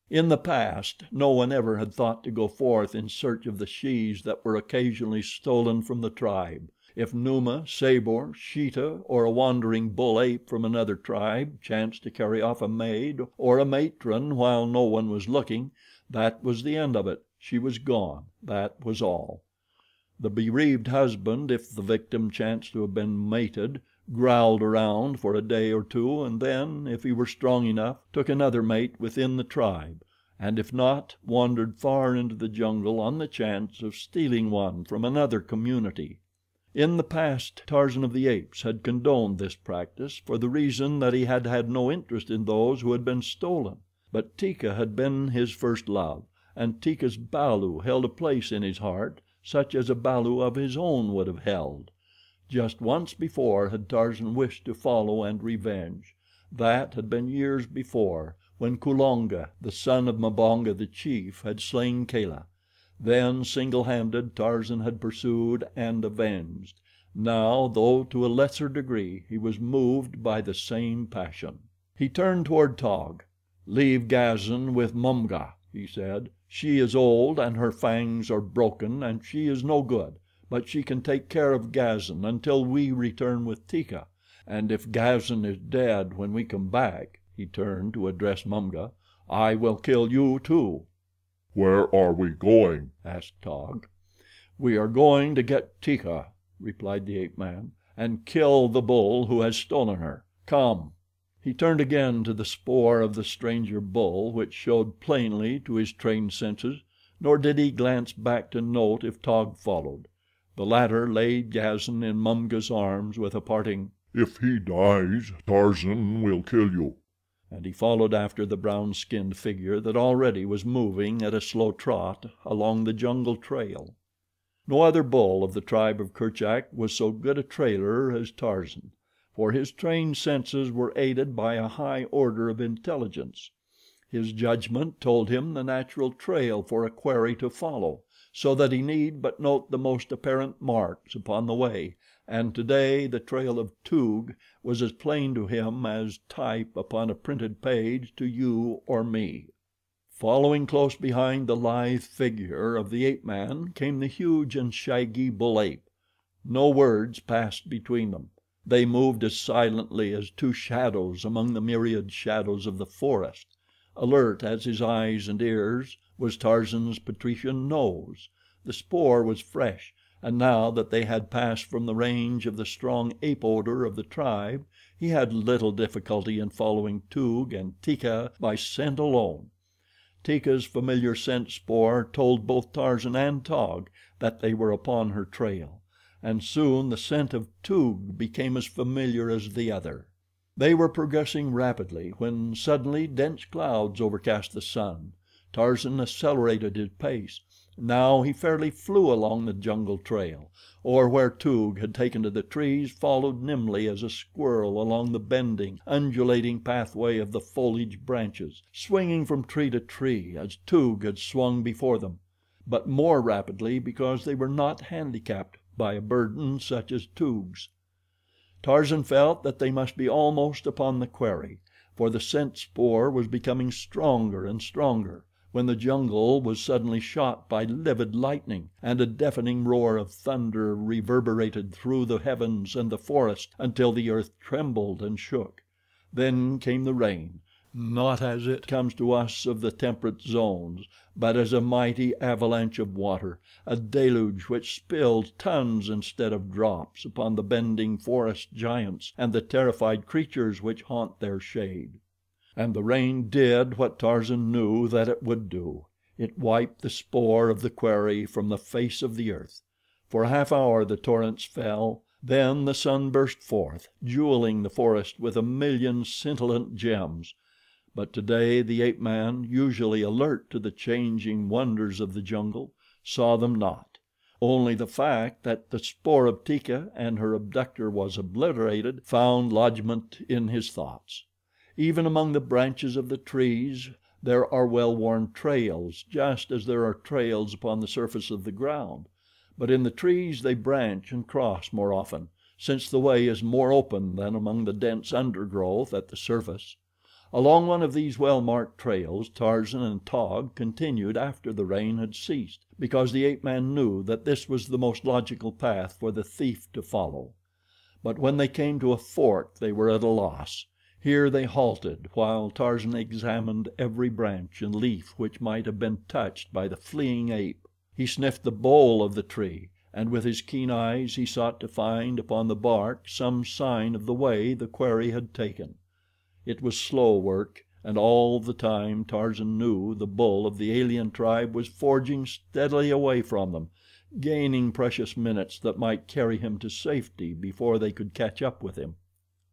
In the past no one ever had thought to go forth in search of the shes that were occasionally stolen from the tribe. If Numa, Sabor, Sheeta, or a wandering bull ape from another tribe chanced to carry off a maid or a matron while no one was looking, that was the end of it. She was gone, that was all. The bereaved husband, if the victim chanced to have been mated, growled around for a day or two and then, if he were strong enough, took another mate within the tribe, and if not, wandered far into the jungle on the chance of stealing one from another community. In the past Tarzan of the Apes had condoned this practice for the reason that he had had no interest in those who had been stolen; but Teeka had been his first love, and Teeka's balu held a place in his heart such as a balu of his own would have held. Just once before had Tarzan wished to follow and revenge. That had been years before, when Kulonga, the son of Mbonga the chief, had slain Kala. Then, single-handed, Tarzan had pursued and avenged. Now, though to a lesser degree, he was moved by the same passion. He turned toward Taug. "Leave Gazan with Mumga," he said. "She is old and her fangs are broken and she is no good, but she can take care of Gazan until we return with Teeka, and if Gazan is dead when we come back," he turned to address Mumga, "I will kill you too." "Where are we going?" asked Taug. "We are going to get Teeka," replied the ape man, "and kill the bull who has stolen her. Come." He turned again to the spoor of the stranger bull, which showed plainly to his trained senses, nor did he glance back to note if Taug followed. The latter laid Gazan in Mumga's arms with a parting, "If he dies, Tarzan will kill you," and he followed after the brown-skinned figure that already was moving at a slow trot along the jungle trail. No other bull of the tribe of Kerchak was so good a trailer as Tarzan, for his trained senses were aided by a high order of intelligence. His judgment told him the natural trail for a quarry to follow, so that he need but note the most apparent marks upon the way, and today the trail of Toog was as plain to him as type upon a printed page to you or me. Following close behind the lithe figure of the ape man came the huge and shaggy bull ape. No words passed between them. They moved as silently as two shadows among the myriad shadows of the forest. Alert as his eyes and ears was Tarzan's patrician nose. The spoor was fresh, and now that they had passed from the range of the strong ape odor of the tribe, he had little difficulty in following Toog and Teeka by scent alone. Teeka's familiar scent spoor told both Tarzan and Taug that they were upon her trail, and soon the scent of Toog became as familiar as the other. They were progressing rapidly when suddenly dense clouds overcast the sun. Tarzan accelerated his pace. Now he fairly flew along the jungle trail, or where Toog had taken to the trees followed nimbly as a squirrel along the bending, undulating pathway of the foliage branches, swinging from tree to tree as Toog had swung before them, but more rapidly because they were not handicapped by a burden such as Toog's. Tarzan felt that they must be almost upon the quarry, for the scent spoor was becoming stronger and stronger, when the jungle was suddenly shot by livid lightning, and a deafening roar of thunder reverberated through the heavens and the forest until the earth trembled and shook. Then came the rain, not as it comes to us of the temperate zones, but as a mighty avalanche of water, a deluge which spilled tons instead of drops upon the bending forest giants and the terrified creatures which haunt their shade. And the rain did what Tarzan knew that it would do. It wiped the spoor of the quarry from the face of the earth. For a half hour the torrents fell, then the sun burst forth, jeweling the forest with a million scintillant gems. But today the ape man, usually alert to the changing wonders of the jungle, saw them not. Only the fact that the spoor of Teeka and her abductor was obliterated found lodgment in his thoughts. Even among the branches of the trees there are well-worn trails, just as there are trails upon the surface of the ground, but in the trees they branch and cross more often, since the way is more open than among the dense undergrowth at the surface. Along one of these well-marked trails Tarzan and Taug continued after the rain had ceased, because the ape man knew that this was the most logical path for the thief to follow. But when they came to a fork they were at a loss. Here they halted while Tarzan examined every branch and leaf which might have been touched by the fleeing ape. He sniffed the bole of the tree, and with his keen eyes he sought to find upon the bark some sign of the way the quarry had taken. It was slow work, and all the time Tarzan knew the bull of the alien tribe was forging steadily away from them, gaining precious minutes that might carry him to safety before they could catch up with him.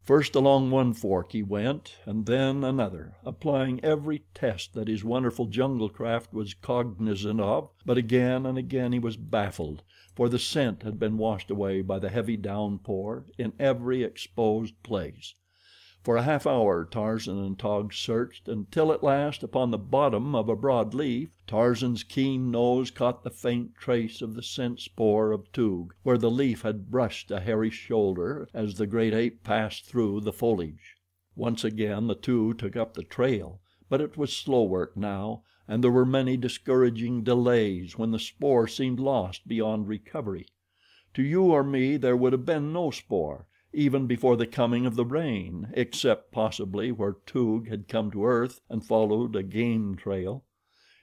First along one fork he went, and then another, applying every test that his wonderful jungle craft was cognizant of, but again and again he was baffled, for the scent had been washed away by the heavy downpour in every exposed place. For a half hour Tarzan and Taug searched, until at last, upon the bottom of a broad leaf, Tarzan's keen nose caught the faint trace of the scent spoor of Toog, where the leaf had brushed a hairy shoulder as the great ape passed through the foliage. Once again the two took up the trail, but it was slow work now, and there were many discouraging delays when the spoor seemed lost beyond recovery. To you or me there would have been no spoor, even before the coming of the rain, except possibly where Toog had come to earth and followed a game trail.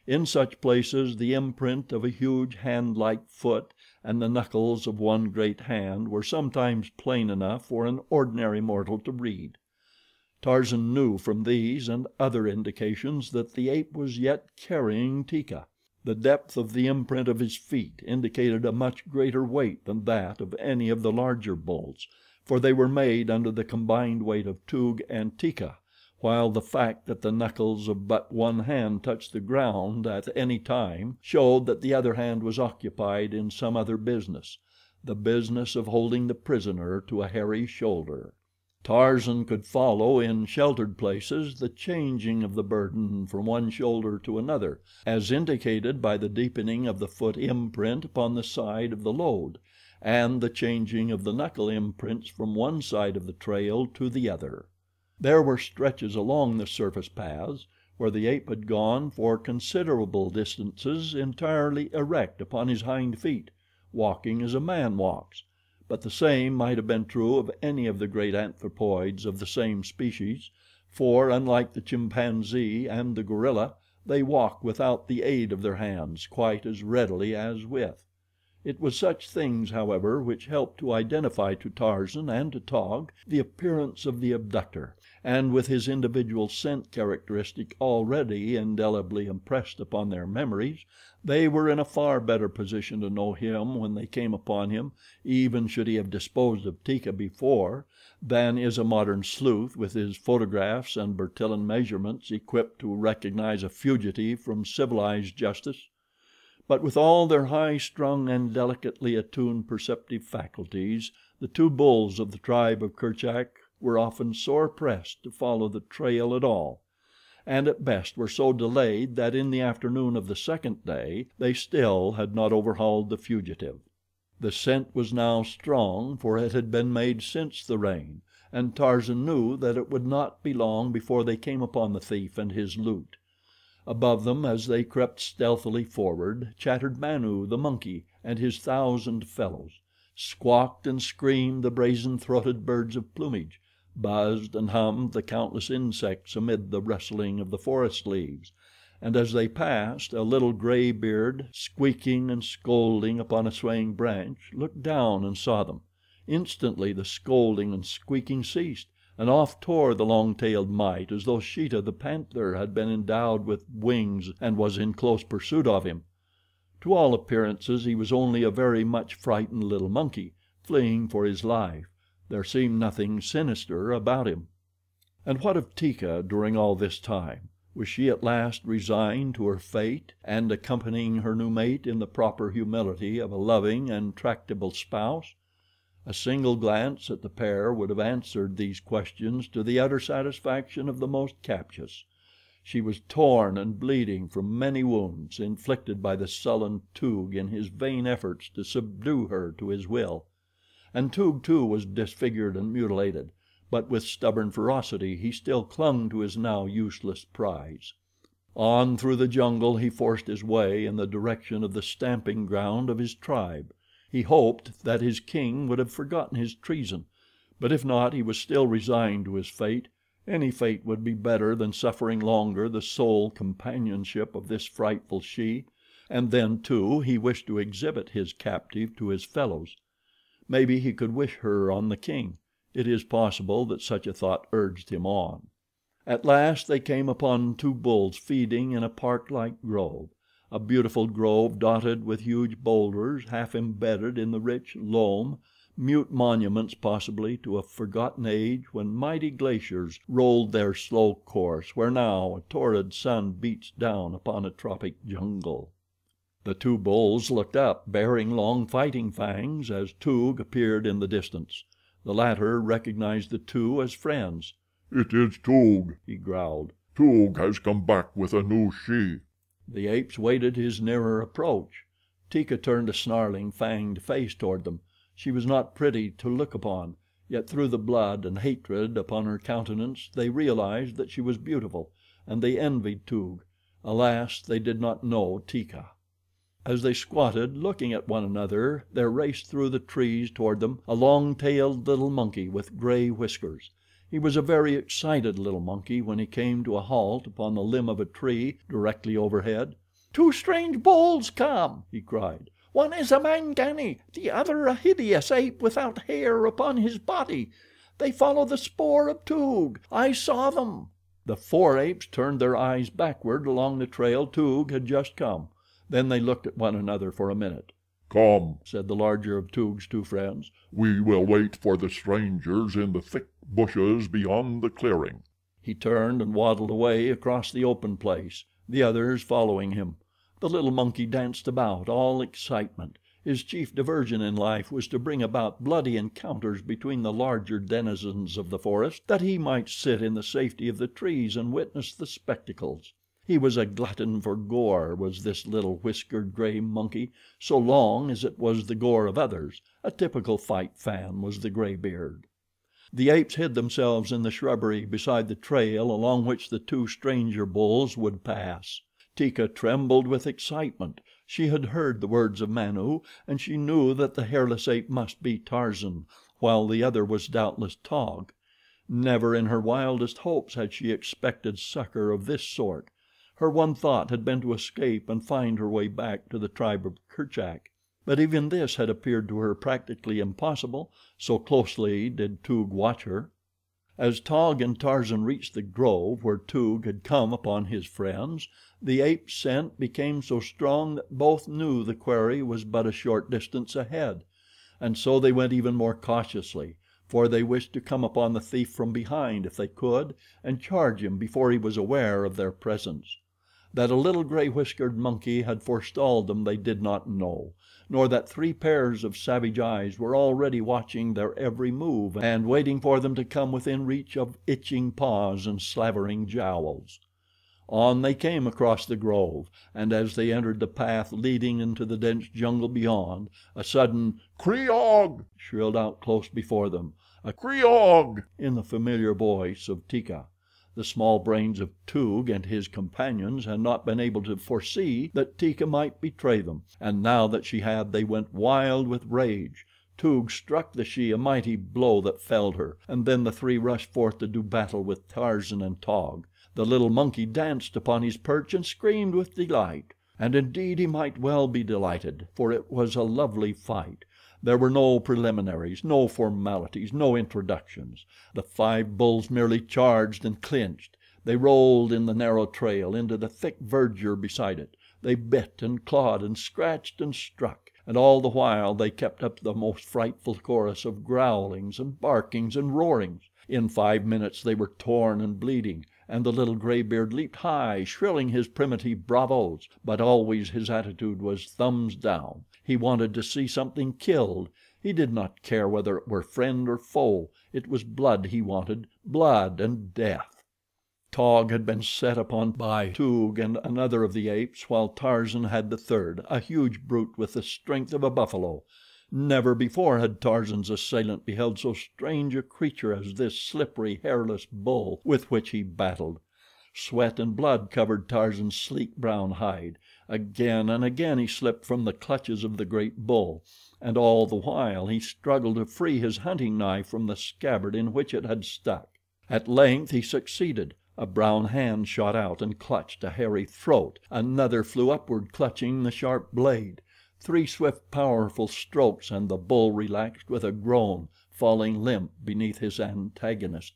In such places the imprint of a huge hand-like foot and the knuckles of one great hand were sometimes plain enough for an ordinary mortal to read. Tarzan knew from these and other indications that the ape was yet carrying Teeka. The depth of the imprint of his feet indicated a much greater weight than that of any of the larger bulls, for they were made under the combined weight of Toog and Teeka, while the fact that the knuckles of but one hand touched the ground at any time showed that the other hand was occupied in some other business, the business of holding the prisoner to a hairy shoulder. Tarzan could follow in sheltered places the changing of the burden from one shoulder to another, as indicated by the deepening of the foot imprint upon the side of the load, and the changing of the knuckle imprints from one side of the trail to the other. There were stretches along the surface paths where the ape had gone for considerable distances entirely erect upon his hind feet, walking as a man walks, but the same might have been true of any of the great anthropoids of the same species, for, unlike the chimpanzee and the gorilla, they walk without the aid of their hands quite as readily as with. It was such things, however, which helped to identify to Tarzan and to Taug the appearance of the abductor, and with his individual scent characteristic already indelibly impressed upon their memories, they were in a far better position to know him when they came upon him, even should he have disposed of Teeka before, than is a modern sleuth with his photographs and Bertillon measurements equipped to recognize a fugitive from civilized justice. But with all their high strung and delicately attuned perceptive faculties, the two bulls of the tribe of Kerchak were often sore pressed to follow the trail at all, and at best were so delayed that in the afternoon of the second day they still had not overhauled the fugitive. The scent was now strong, for it had been made since the rain, and Tarzan knew that it would not be long before they came upon the thief and his loot. Above them, as they crept stealthily forward, chattered Manu, the monkey, and his 1,000 fellows. Squawked and screamed the brazen-throated birds of plumage. Buzzed and hummed the countless insects amid the rustling of the forest leaves, and as they passed, a little gray beard, squeaking and scolding upon a swaying branch, looked down and saw them. Instantly the scolding and squeaking ceased, and off tore the long-tailed mite as though Sheeta, the panther, had been endowed with wings and was in close pursuit of him. To all appearances he was only a very much frightened little monkey, fleeing for his life. There seemed nothing sinister about him. And what of Teeka during all this time? Was she at last resigned to her fate, and accompanying her new mate in the proper humility of a loving and tractable spouse? A single glance at the pair would have answered these questions to the utter satisfaction of the most captious. She was torn and bleeding from many wounds inflicted by the sullen Toog in his vain efforts to subdue her to his will. And Toog, too, was disfigured and mutilated, but with stubborn ferocity he still clung to his now useless prize. On through the jungle he forced his way in the direction of the stamping ground of his tribe. He hoped that his king would have forgotten his treason, but if not, he was still resigned to his fate. Any fate would be better than suffering longer the sole companionship of this frightful she, and then, too, he wished to exhibit his captive to his fellows. Maybe he could wish her on the king. It is possible that such a thought urged him on. At last they came upon two bulls feeding in a park-like grove. A beautiful grove dotted with huge boulders half embedded in the rich loam, mute monuments possibly to a forgotten age when mighty glaciers rolled their slow course where now a torrid sun beats down upon a tropic jungle. The two bulls looked up, bearing long fighting fangs, as Toog appeared in the distance. The latter recognized the two as friends. "It is Toog," he growled. "Toog has come back with a new she." The apes waited his nearer approach. Teeka turned a snarling, fanged face toward them. She was not pretty to look upon, yet through the blood and hatred upon her countenance they realized that she was beautiful, and they envied Toog. Alas, they did not know Teeka. As they squatted, looking at one another, there raced through the trees toward them a long-tailed little monkey with gray whiskers. He was a very excited little monkey when he came to a halt upon the limb of a tree directly overhead. "Two strange bulls come," he cried. "One is a Mangani, the other a hideous ape without hair upon his body. They follow the spoor of Toog. I saw them." The four apes turned their eyes backward along the trail Toog had just come. Then they looked at one another for a minute. "Come," said the larger of Toog's two friends. "We will wait for the strangers in the thick bushes beyond the clearing." He turned and waddled away across the open place, the others following him. The little monkey danced about, all excitement. His chief diversion in life was to bring about bloody encounters between the larger denizens of the forest, that he might sit in the safety of the trees and witness the spectacles. He was a glutton for gore, was this little whiskered gray monkey, so long as it was the gore of others. A typical fight fan was the gray beard. The apes hid themselves in the shrubbery beside the trail along which the two stranger bulls would pass. Teeka trembled with excitement. She had heard the words of Manu, and she knew that the hairless ape must be Tarzan, while the other was doubtless Taug. Never in her wildest hopes had she expected succor of this sort. Her one thought had been to escape and find her way back to the tribe of Kerchak. but even this had appeared to her practically impossible, so closely did Toog watch her. As Taug and Tarzan reached the grove where Toog had come upon his friends, the ape's scent became so strong that both knew the quarry was but a short distance ahead, and so they went even more cautiously, for they wished to come upon the thief from behind if they could and charge him before he was aware of their presence. That a little gray-whiskered monkey had forestalled them they did not know, nor that 3 pairs of savage eyes were already watching their every move and waiting for them to come within reach of itching paws and slavering jowls. On they came across the grove, and as they entered the path leading into the dense jungle beyond, a sudden "Kreog!" shrilled out close before them, a "Kreog!" in the familiar voice of Teeka. The small brains of Toog and his companions had not been able to foresee that Teeka might betray them, and now that she had they went wild with rage. Toog struck the she a mighty blow that felled her, and then the 3 rushed forth to do battle with Tarzan and Taug. The little monkey danced upon his perch and screamed with delight. And indeed he might well be delighted, for it was a lovely fight. There were no preliminaries, no formalities, no introductions. The 5 bulls merely charged and clinched. They rolled in the narrow trail into the thick verdure beside it. They bit and clawed and scratched and struck, and all the while they kept up the most frightful chorus of growlings and barkings and roarings. In 5 minutes they were torn and bleeding, and the little graybeard leaped high, shrilling his primitive bravos, but always his attitude was thumbs down. He wanted to see something killed. He did not care whether it were friend or foe. It was blood he wanted, blood and death. Taug had been set upon by Toog and another of the apes, while Tarzan had the third, a huge brute with the strength of a buffalo. Never before had Tarzan's assailant beheld so strange a creature as this slippery, hairless bull with which he battled. Sweat and blood covered Tarzan's sleek brown hide. Again and again he slipped from the clutches of the great bull, and all the while he struggled to free his hunting knife from the scabbard in which it had stuck. At length he succeeded. A brown hand shot out and clutched a hairy throat. Another flew upward, clutching the sharp blade. 3 swift, powerful strokes and the bull relaxed with a groan, falling limp beneath his antagonist.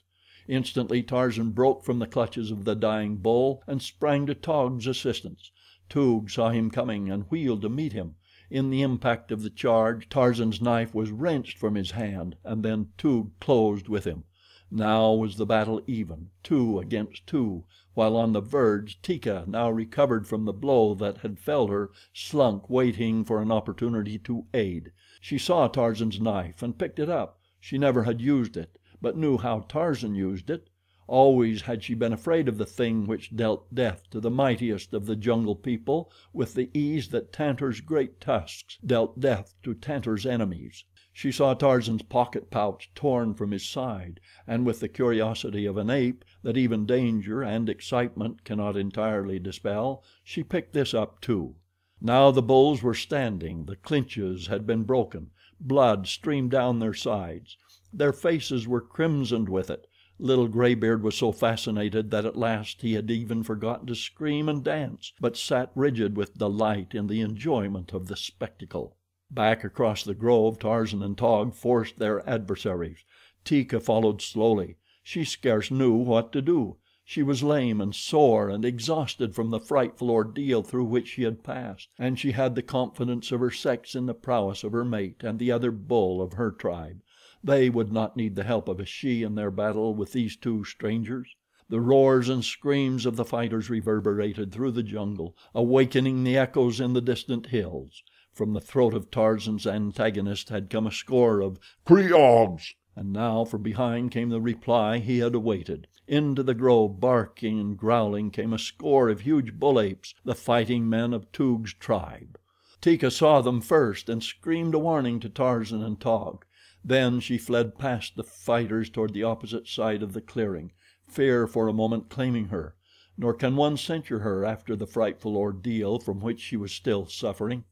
Instantly Tarzan broke from the clutches of the dying bull and sprang to Taug's assistance. Toog saw him coming and wheeled to meet him. In the impact of the charge Tarzan's knife was wrenched from his hand, and then Toog closed with him. Now was the battle even, 2 against 2, while on the verge Teeka, now recovered from the blow that had felled her, slunk waiting for an opportunity to aid. She saw Tarzan's knife and picked it up. She never had used it, but knew how Tarzan used it. Always had she been afraid of the thing which dealt death to the mightiest of the jungle people with the ease that Tantor's great tusks dealt death to Tantor's enemies. She saw Tarzan's pocket pouch torn from his side, and with the curiosity of an ape that even danger and excitement cannot entirely dispel, she picked this up too. Now the bulls were standing, the clinches had been broken, blood streamed down their sides. Their faces were crimsoned with it. Little Graybeard was so fascinated that at last he had even forgotten to scream and dance, but sat rigid with delight in the enjoyment of the spectacle. Back across the grove Tarzan and Taug forced their adversaries. Teeka followed slowly. She scarce knew what to do. She was lame and sore and exhausted from the frightful ordeal through which she had passed, and she had the confidence of her sex in the prowess of her mate and the other bull of her tribe. They would not need the help of a she in their battle with these 2 strangers. The roars and screams of the fighters reverberated through the jungle, awakening the echoes in the distant hills. From the throat of Tarzan's antagonist had come a score of "Kreogs!" and now from behind came the reply he had awaited. Into the grove, barking and growling, came a score of huge bull apes, the fighting men of Toog's tribe. Teeka saw them first and screamed a warning to Tarzan and Taug. Then she fled past the fighters toward the opposite side of the clearing, fear for a moment claiming her. Nor can one censure her after the frightful ordeal from which she was still suffering.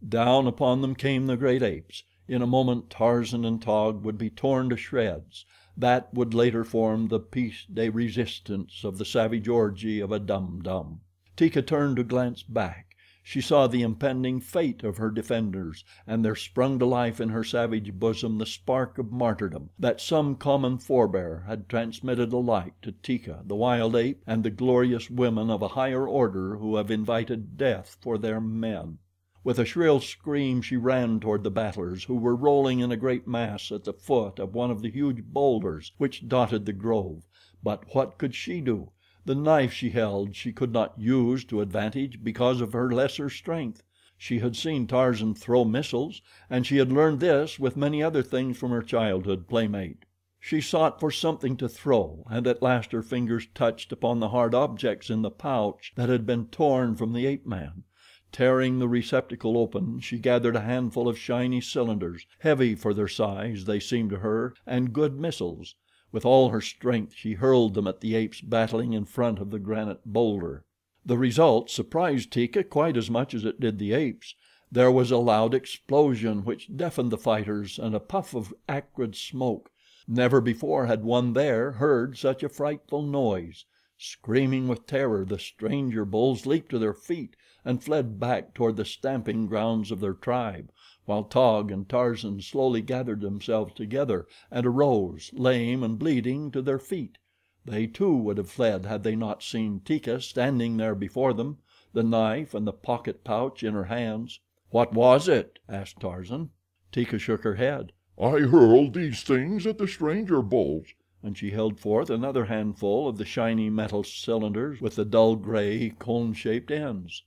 Down upon them came the great apes. In a moment Tarzan and Taug would be torn to shreds. That would later form the piece de resistance of the savage orgy of a Dum Dum. Teeka turned to glance back. She saw the impending fate of her defenders, and there sprung to life in her savage bosom the spark of martyrdom that some common forebear had transmitted alike to Teeka, the wild ape, and the glorious women of a higher order who have invited death for their men. With a shrill scream she ran toward the battlers, who were rolling in a great mass at the foot of one of the huge boulders which dotted the grove; but what could she do? The knife she held she could not use to advantage because of her lesser strength. She had seen Tarzan throw missiles, and she had learned this with many other things from her childhood playmate. She sought for something to throw, and at last her fingers touched upon the hard objects in the pouch that had been torn from the ape man. Tearing the receptacle open, she gathered a handful of shiny cylinders, heavy for their size, they seemed to her, and good missiles. With all her strength she hurled them at the apes battling in front of the granite boulder. The result surprised Teeka quite as much as it did the apes. There was a loud explosion which deafened the fighters and a puff of acrid smoke. Never before had one there heard such a frightful noise. Screaming with terror, the stranger bulls leaped to their feet and fled back toward the stamping grounds of their tribe, while Taug and Tarzan slowly gathered themselves together and arose, lame and bleeding, to their feet. They too would have fled had they not seen Teeka standing there before them, the knife and the pocket pouch in her hands. "What was it?" asked Tarzan. Teeka shook her head. "I hurled these things at the stranger bulls," and she held forth another handful of the shiny metal cylinders with the dull gray, cone-shaped ends.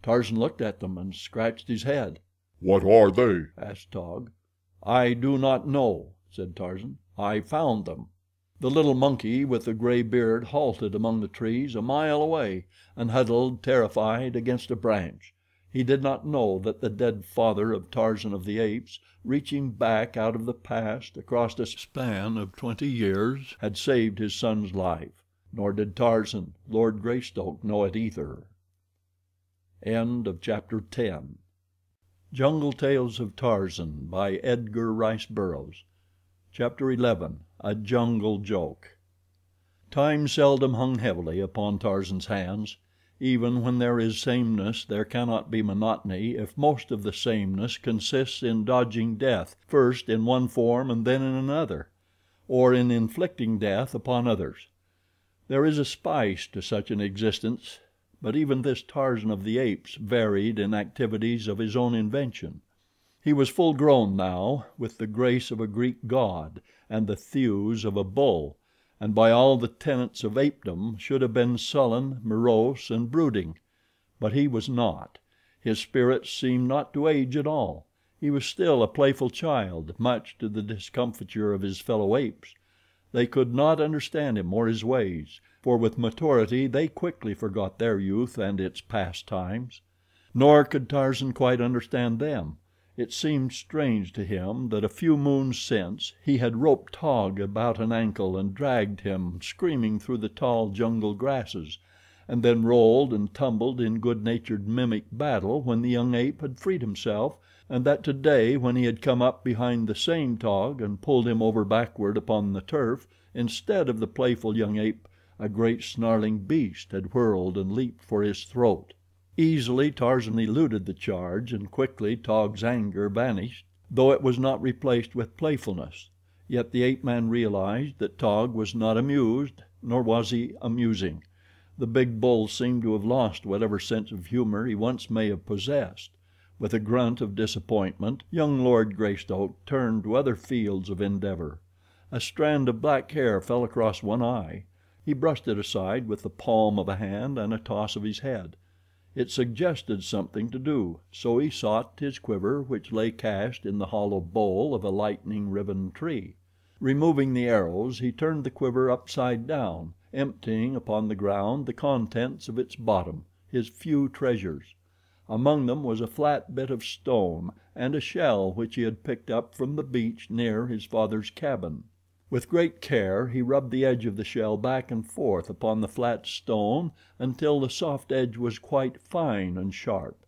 Tarzan looked at them and scratched his head. "What are they?" asked Taug. "I do not know," said Tarzan. "I found them." The little monkey with the gray beard halted among the trees a mile away and huddled, terrified, against a branch. He did not know that the dead father of Tarzan of the Apes, reaching back out of the past across a span of 20 years, had saved his son's life. Nor did Tarzan, Lord Greystoke, know it either. End of chapter 10. Jungle Tales of Tarzan by Edgar Rice Burroughs. Chapter 11. A Jungle Joke. Time seldom hung heavily upon Tarzan's hands. Even when there is sameness there cannot be monotony if most of the sameness consists in dodging death first in one form and then in another, or in inflicting death upon others. There is a spice to such an existence, but even this Tarzan of the Apes varied in activities of his own invention. He was full grown now, with the grace of a Greek god and the thews of a bull, and by all the tenets of apedom should have been sullen, morose, and brooding. But he was not. His spirits seemed not to age at all. He was still a playful child, much to the discomfiture of his fellow apes. They could not understand him or his ways, for with maturity they quickly forgot their youth and its pastimes. Nor could Tarzan quite understand them. It seemed strange to him that a few moons since he had roped Taug about an ankle and dragged him, screaming, through the tall jungle grasses, and then rolled and tumbled in good-natured mimic battle when the young ape had freed himself, and that today, when he had come up behind the same Taug and pulled him over backward upon the turf, instead of the playful young ape, a great snarling beast had whirled and leaped for his throat. Easily Tarzan eluded the charge, and quickly Taug's anger vanished, though it was not replaced with playfulness. Yet the ape man realized that Taug was not amused, nor was he amusing. The big bull seemed to have lost whatever sense of humor he once may have possessed. With a grunt of disappointment, young Lord Greystoke turned to other fields of endeavor. A strand of black hair fell across one eye. He brushed it aside with the palm of a hand and a toss of his head. It suggested something to do, so he sought his quiver, which lay cached in the hollow bole of a lightning-riven tree. Removing the arrows, he turned the quiver upside down, emptying upon the ground the contents of its bottom, his few treasures. Among them was a flat bit of stone and a shell which he had picked up from the beach near his father's cabin. With great care he rubbed the edge of the shell back and forth upon the flat stone until the soft edge was quite fine and sharp.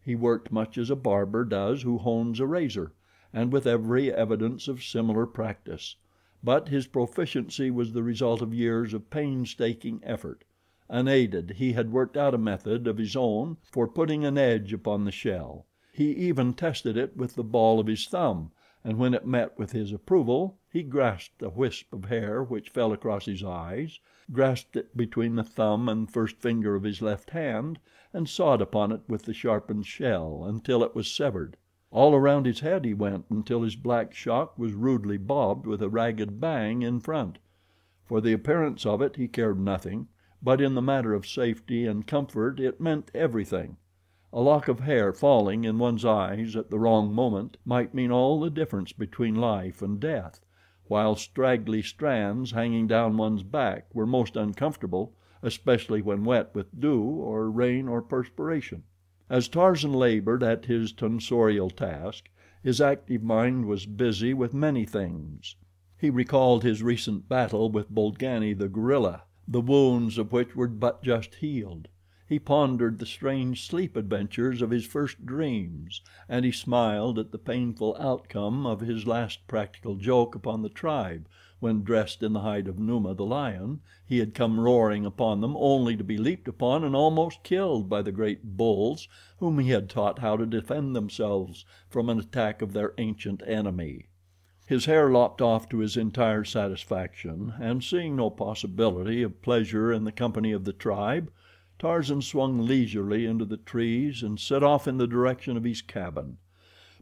He worked much as a barber does who hones a razor, and with every evidence of similar practice; but his proficiency was the result of years of painstaking effort. Unaided, he had worked out a method of his own for putting an edge upon the shell. He even tested it with the ball of his thumb, and when it met with his approval he grasped a wisp of hair which fell across his eyes, grasped it between the thumb and first finger of his left hand, and sawed upon it with the sharpened shell until it was severed. All around his head he went until his black shock was rudely bobbed with a ragged bang in front. For the appearance of it he cared nothing, but in the matter of safety and comfort it meant everything. A lock of hair falling in one's eyes at the wrong moment might mean all the difference between life and death, while straggly strands hanging down one's back were most uncomfortable, especially when wet with dew or rain or perspiration. As Tarzan labored at his tonsorial task, his active mind was busy with many things. He recalled his recent battle with Bolgani, the gorilla, the wounds of which were but just healed. He pondered the strange sleep adventures of his first dreams, and he smiled at the painful outcome of his last practical joke upon the tribe when, dressed in the hide of Numa, the lion, he had come roaring upon them only to be leaped upon and almost killed by the great bulls whom he had taught how to defend themselves from an attack of their ancient enemy. His hair lopped off to his entire satisfaction, and seeing no possibility of pleasure in the company of the tribe, Tarzan swung leisurely into the trees and set off in the direction of his cabin.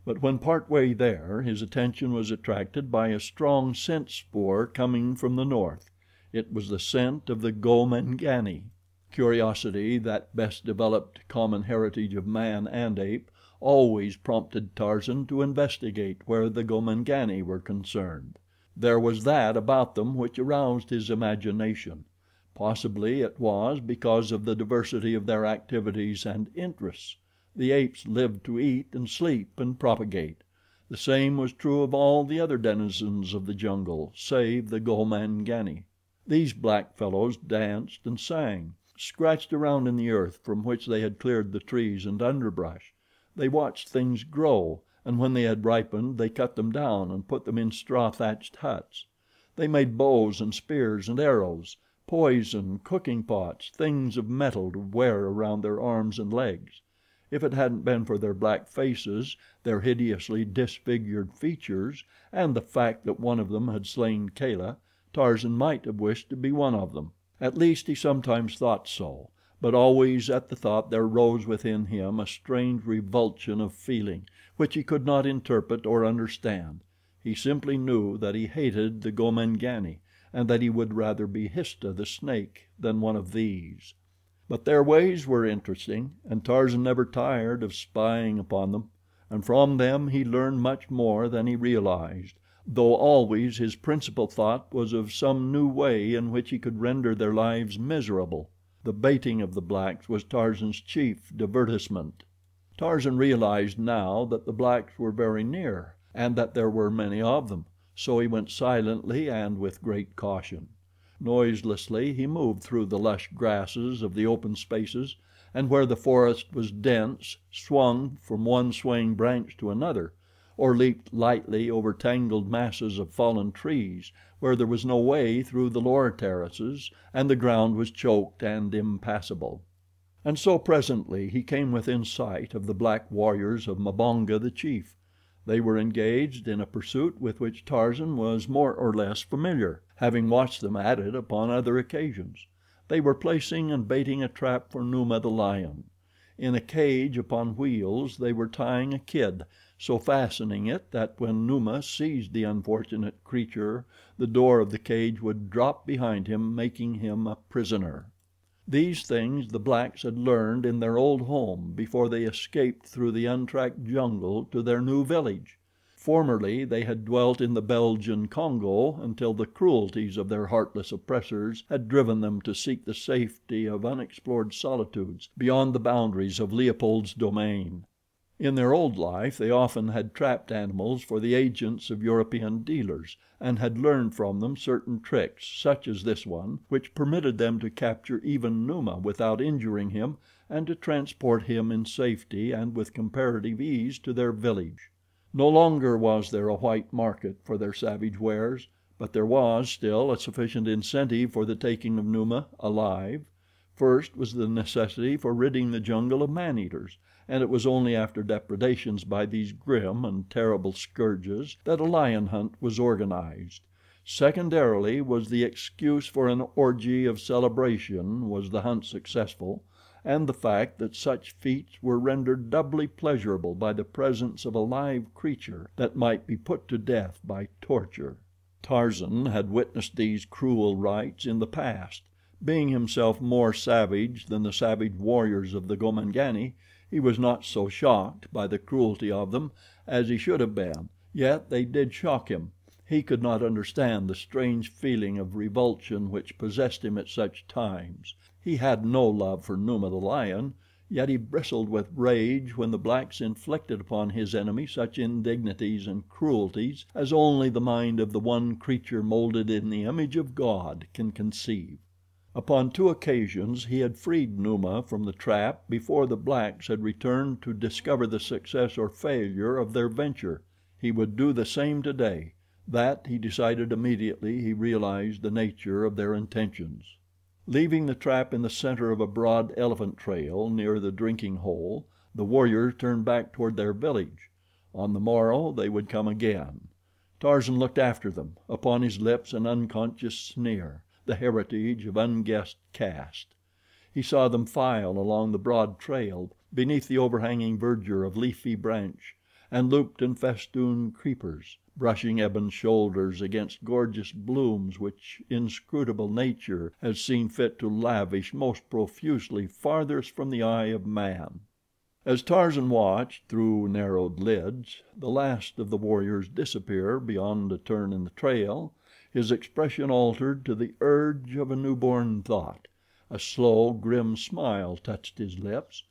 But when part way there his attention was attracted by a strong scent spoor coming from the north. It was the scent of the Gomangani. Curiosity, that best developed common heritage of man and ape, always prompted Tarzan to investigate where the Gomangani were concerned. There was that about them which aroused his imagination. Possibly it was because of the diversity of their activities and interests. The apes lived to eat and sleep and propagate. The same was true of all the other denizens of the jungle, save the Gomangani. These black fellows danced and sang, scratched around in the earth from which they had cleared the trees and underbrush. They watched things grow, and when they had ripened they cut them down and put them in straw-thatched huts. They made bows and spears and arrows, poison, cooking pots, things of metal to wear around their arms and legs. If it hadn't been for their black faces, their hideously disfigured features, and the fact that one of them had slain Kala, Tarzan might have wished to be one of them. At least he sometimes thought so, but always at the thought there rose within him a strange revulsion of feeling which he could not interpret or understand. He simply knew that he hated the Gomangani, and that he would rather be Histah, the snake, than one of these. But their ways were interesting, and Tarzan never tired of spying upon them, and from them he learned much more than he realized, though always his principal thought was of some new way in which he could render their lives miserable. The baiting of the blacks was Tarzan's chief divertissement. Tarzan realized now that the blacks were very near, and that there were many of them, so he went silently and with great caution. Noiselessly he moved through the lush grasses of the open spaces, and where the forest was dense swung from one swaying branch to another, or leaped lightly over tangled masses of fallen trees where there was no way through the lower terraces and the ground was choked and impassable. And so presently he came within sight of the black warriors of Mbonga, the chief. They were engaged in a pursuit with which Tarzan was more or less familiar, having watched them at it upon other occasions. They were placing and baiting a trap for Numa, the lion. In a cage upon wheels they were tying a kid, so fastening it that when Numa seized the unfortunate creature the door of the cage would drop behind him, making him a prisoner. These things the blacks had learned in their old home before they escaped through the untracked jungle to their new village. Formerly they had dwelt in the Belgian Congo until the cruelties of their heartless oppressors had driven them to seek the safety of unexplored solitudes beyond the boundaries of Leopold's domain. In their old life they often had trapped animals for the agents of European dealers, and had learned from them certain tricks, such as this one, which permitted them to capture even Numa without injuring him and to transport him in safety and with comparative ease to their village. No longer was there a white market for their savage wares, but there was still a sufficient incentive for the taking of Numa alive. First was the necessity for ridding the jungle of man eaters, and it was only after depredations by these grim and terrible scourges that a lion hunt was organized. Secondarily was the excuse for an orgy of celebration was the hunt successful, and the fact that such feats were rendered doubly pleasurable by the presence of a live creature that might be put to death by torture. Tarzan had witnessed these cruel rites in the past. Being himself more savage than the savage warriors of the Gomangani, he was not so shocked by the cruelty of them as he should have been, yet they did shock him. He could not understand the strange feeling of revulsion which possessed him at such times. He had no love for Numa the lion, yet he bristled with rage when the blacks inflicted upon his enemy such indignities and cruelties as only the mind of the one creature molded in the image of God can conceive. Upon 2 occasions he had freed Numa from the trap before the blacks had returned to discover the success or failure of their venture. He would do the same today. That he decided immediately he realized the nature of their intentions. Leaving the trap in the center of a broad elephant trail near the drinking hole, the warriors turned back toward their village. On the morrow they would come again. Tarzan looked after them, upon his lips an unconscious sneer, the heritage of unguessed caste. He saw them file along the broad trail beneath the overhanging verdure of leafy branch and looped and festooned creepers, brushing ebon shoulders against gorgeous blooms which inscrutable nature has seen fit to lavish most profusely farthest from the eye of man. As Tarzan watched through narrowed lids the last of the warriors disappear beyond a turn in the trail, his expression altered to the urge of a newborn thought. A slow, grim smile touched his lips.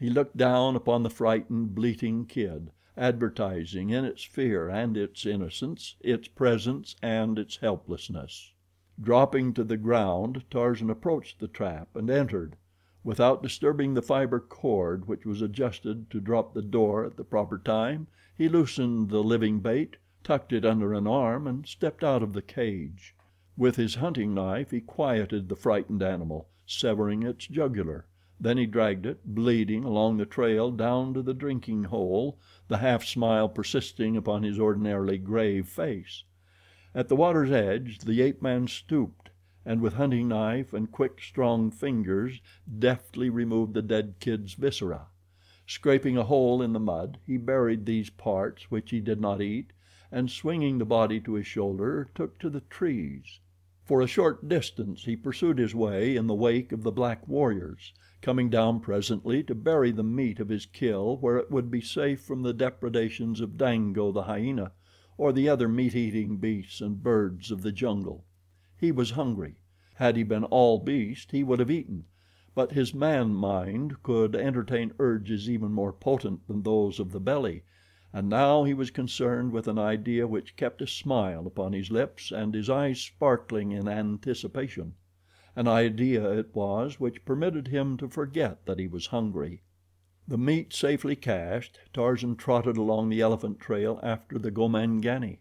He looked down upon the frightened, bleating kid, advertising in its fear and its innocence, its presence and its helplessness. Dropping to the ground, Tarzan approached the trap and entered. Without disturbing the fiber cord which was adjusted to drop the door at the proper time, he loosened the living bait, tucked it under an arm and stepped out of the cage. With his hunting knife he quieted the frightened animal, severing its jugular. Then he dragged it, bleeding, along the trail down to the drinking hole, the half smile persisting upon his ordinarily grave face. At the water's edge the ape man stooped and with hunting knife and quick, strong fingers deftly removed the dead kid's viscera. Scraping a hole in the mud, he buried these parts which he did not eat, and swinging the body to his shoulder took to the trees. For a short distance he pursued his way in the wake of the black warriors, coming down presently to bury the meat of his kill where it would be safe from the depredations of Dango the hyena or the other meat-eating beasts and birds of the jungle. He was hungry. Had he been all beast he would have eaten, but his man mind could entertain urges even more potent than those of the belly, and now he was concerned with an idea which kept a smile upon his lips and his eyes sparkling in anticipation. An idea it was which permitted him to forget that he was hungry. The meat safely cached, Tarzan trotted along the elephant trail after the Gomangani.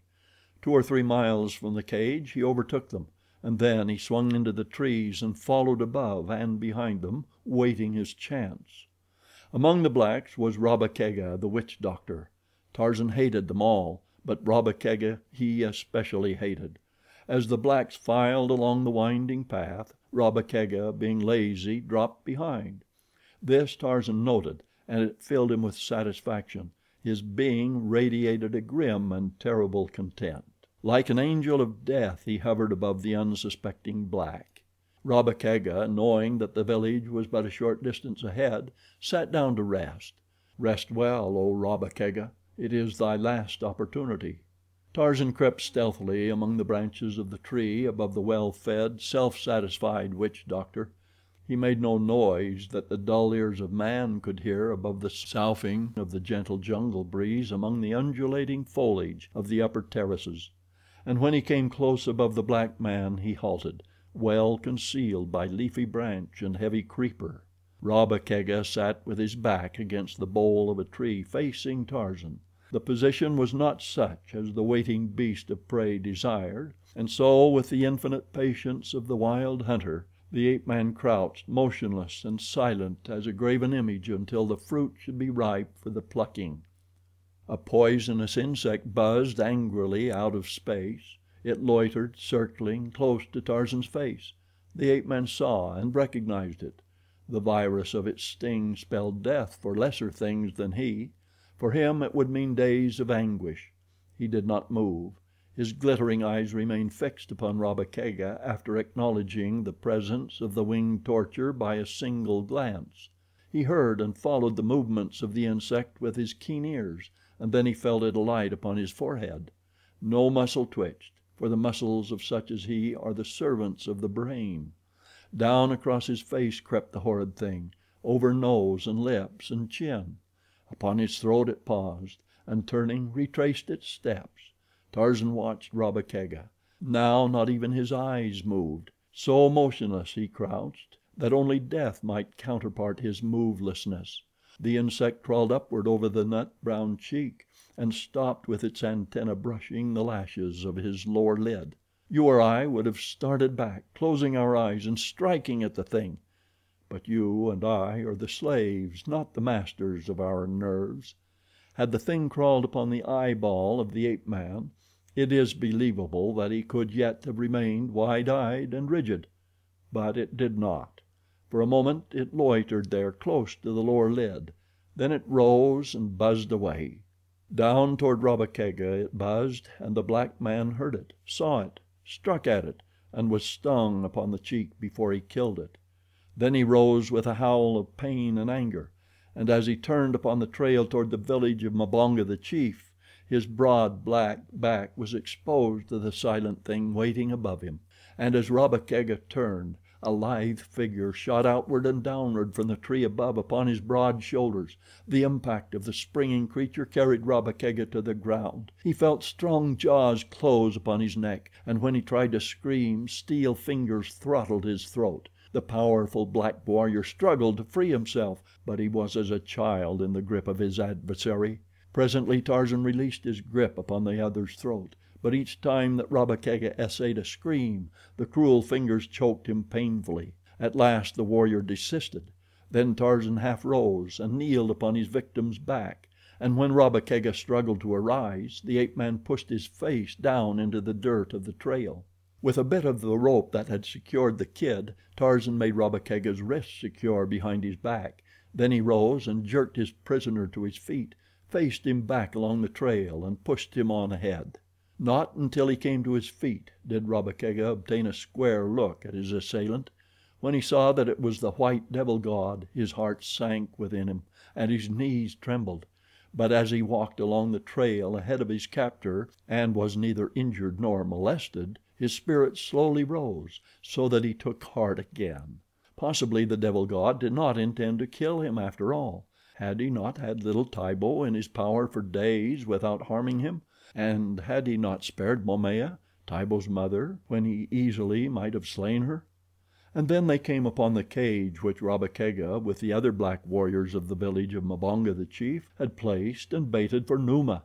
2 or 3 miles from the cage he overtook them, and then he swung into the trees and followed above and behind them, waiting his chance. Among the blacks was Rabba Kega, the witch doctor. Tarzan hated them all, but Rabba Kega he especially hated. As the blacks filed along the winding path, Rabba Kega, being lazy, dropped behind. This Tarzan noted, and it filled him with satisfaction. His being radiated a grim and terrible content. Like an angel of death he hovered above the unsuspecting black. Rabba Kega, knowing that the village was but a short distance ahead, sat down to rest. Rest well, O Rabba Kega. It is thy last opportunity. Tarzan crept stealthily among the branches of the tree above the well-fed, self-satisfied witch doctor. He made no noise that the dull ears of man could hear above the soughing of the gentle jungle breeze among the undulating foliage of the upper terraces, and when he came close above the black man he halted, well concealed by leafy branch and heavy creeper. Rabba Kega sat with his back against the bole of a tree facing Tarzan. The position was not such as the waiting beast of prey desired, and so with the infinite patience of the wild hunter The ape man crouched, motionless and silent as a graven image until the fruit should be ripe for the plucking. A poisonous insect buzzed angrily out of space. It loitered, circling, close to Tarzan's face. The ape man saw and recognized it. The virus of its sting spelled death for lesser things than he. For him it would mean days of anguish. He did not move. His glittering eyes remained fixed upon Rabba Kega after acknowledging the presence of the winged torture by a single glance. He heard and followed the movements of the insect with his keen ears, and then he felt it alight upon his forehead. No muscle twitched, for the muscles of such as he are the servants of the brain. Down across his face crept the horrid thing, over nose and lips and chin. Upon his throat it paused, and turning, retraced its steps. Tarzan watched Rabba Kega. Now not even his eyes moved. So motionless he crouched that only death might counterpart his movelessness. The insect crawled upward over the nut brown cheek and stopped with its antennae brushing the lashes of his lower lid. You or I would have started back, closing our eyes and striking at the thing. But you and I are the slaves, not the masters of our nerves. Had the thing crawled upon the eyeball of the ape man, it is believable that he could yet have remained wide-eyed and rigid; but it did not. For a moment it loitered there close to the lower lid, then it rose and buzzed away. Down toward Rabba Kega it buzzed, and the black man heard it, saw it, struck at it, and was stung upon the cheek before he killed it. Then he rose with a howl of pain and anger, and as he turned upon the trail toward the village of Mbonga, the chief, his broad, black back was exposed to the silent thing waiting above him, and as Rabba Kega turned, a lithe figure shot outward and downward from the tree above upon his broad shoulders. The impact of the springing creature carried Rabba Kega to the ground. He felt strong jaws close upon his neck, and when he tried to scream, steel fingers throttled his throat. The powerful black warrior struggled to free himself, but he was as a child in the grip of his adversary. Presently Tarzan released his grip upon the other's throat, but each time that Rabba Kega essayed a scream, the cruel fingers choked him painfully. At last the warrior desisted. Then Tarzan half rose and kneeled upon his victim's back, and when Rabba Kega struggled to arise, the ape man pushed his face down into the dirt of the trail. With a bit of the rope that had secured the kid, Tarzan made Rabba Kega's wrists secure behind his back. Then he rose and jerked his prisoner to his feet, faced him back along the trail, and pushed him on ahead. Not until he came to his feet did Rabba Kega obtain a square look at his assailant. When he saw that it was the white devil god, his heart sank within him and his knees trembled. But as he walked along the trail ahead of his captor and was neither injured nor molested, his spirit slowly rose, so that he took heart again. Possibly the devil god did not intend to kill him after all. Had he not had little Tibo in his power for days without harming him? And had he not spared Momaya, Tibo's mother, when he easily might have slain her? And then they came upon the cage which Rabba Kega, with the other black warriors of the village of Mbonga, the chief, had placed and baited for Numa.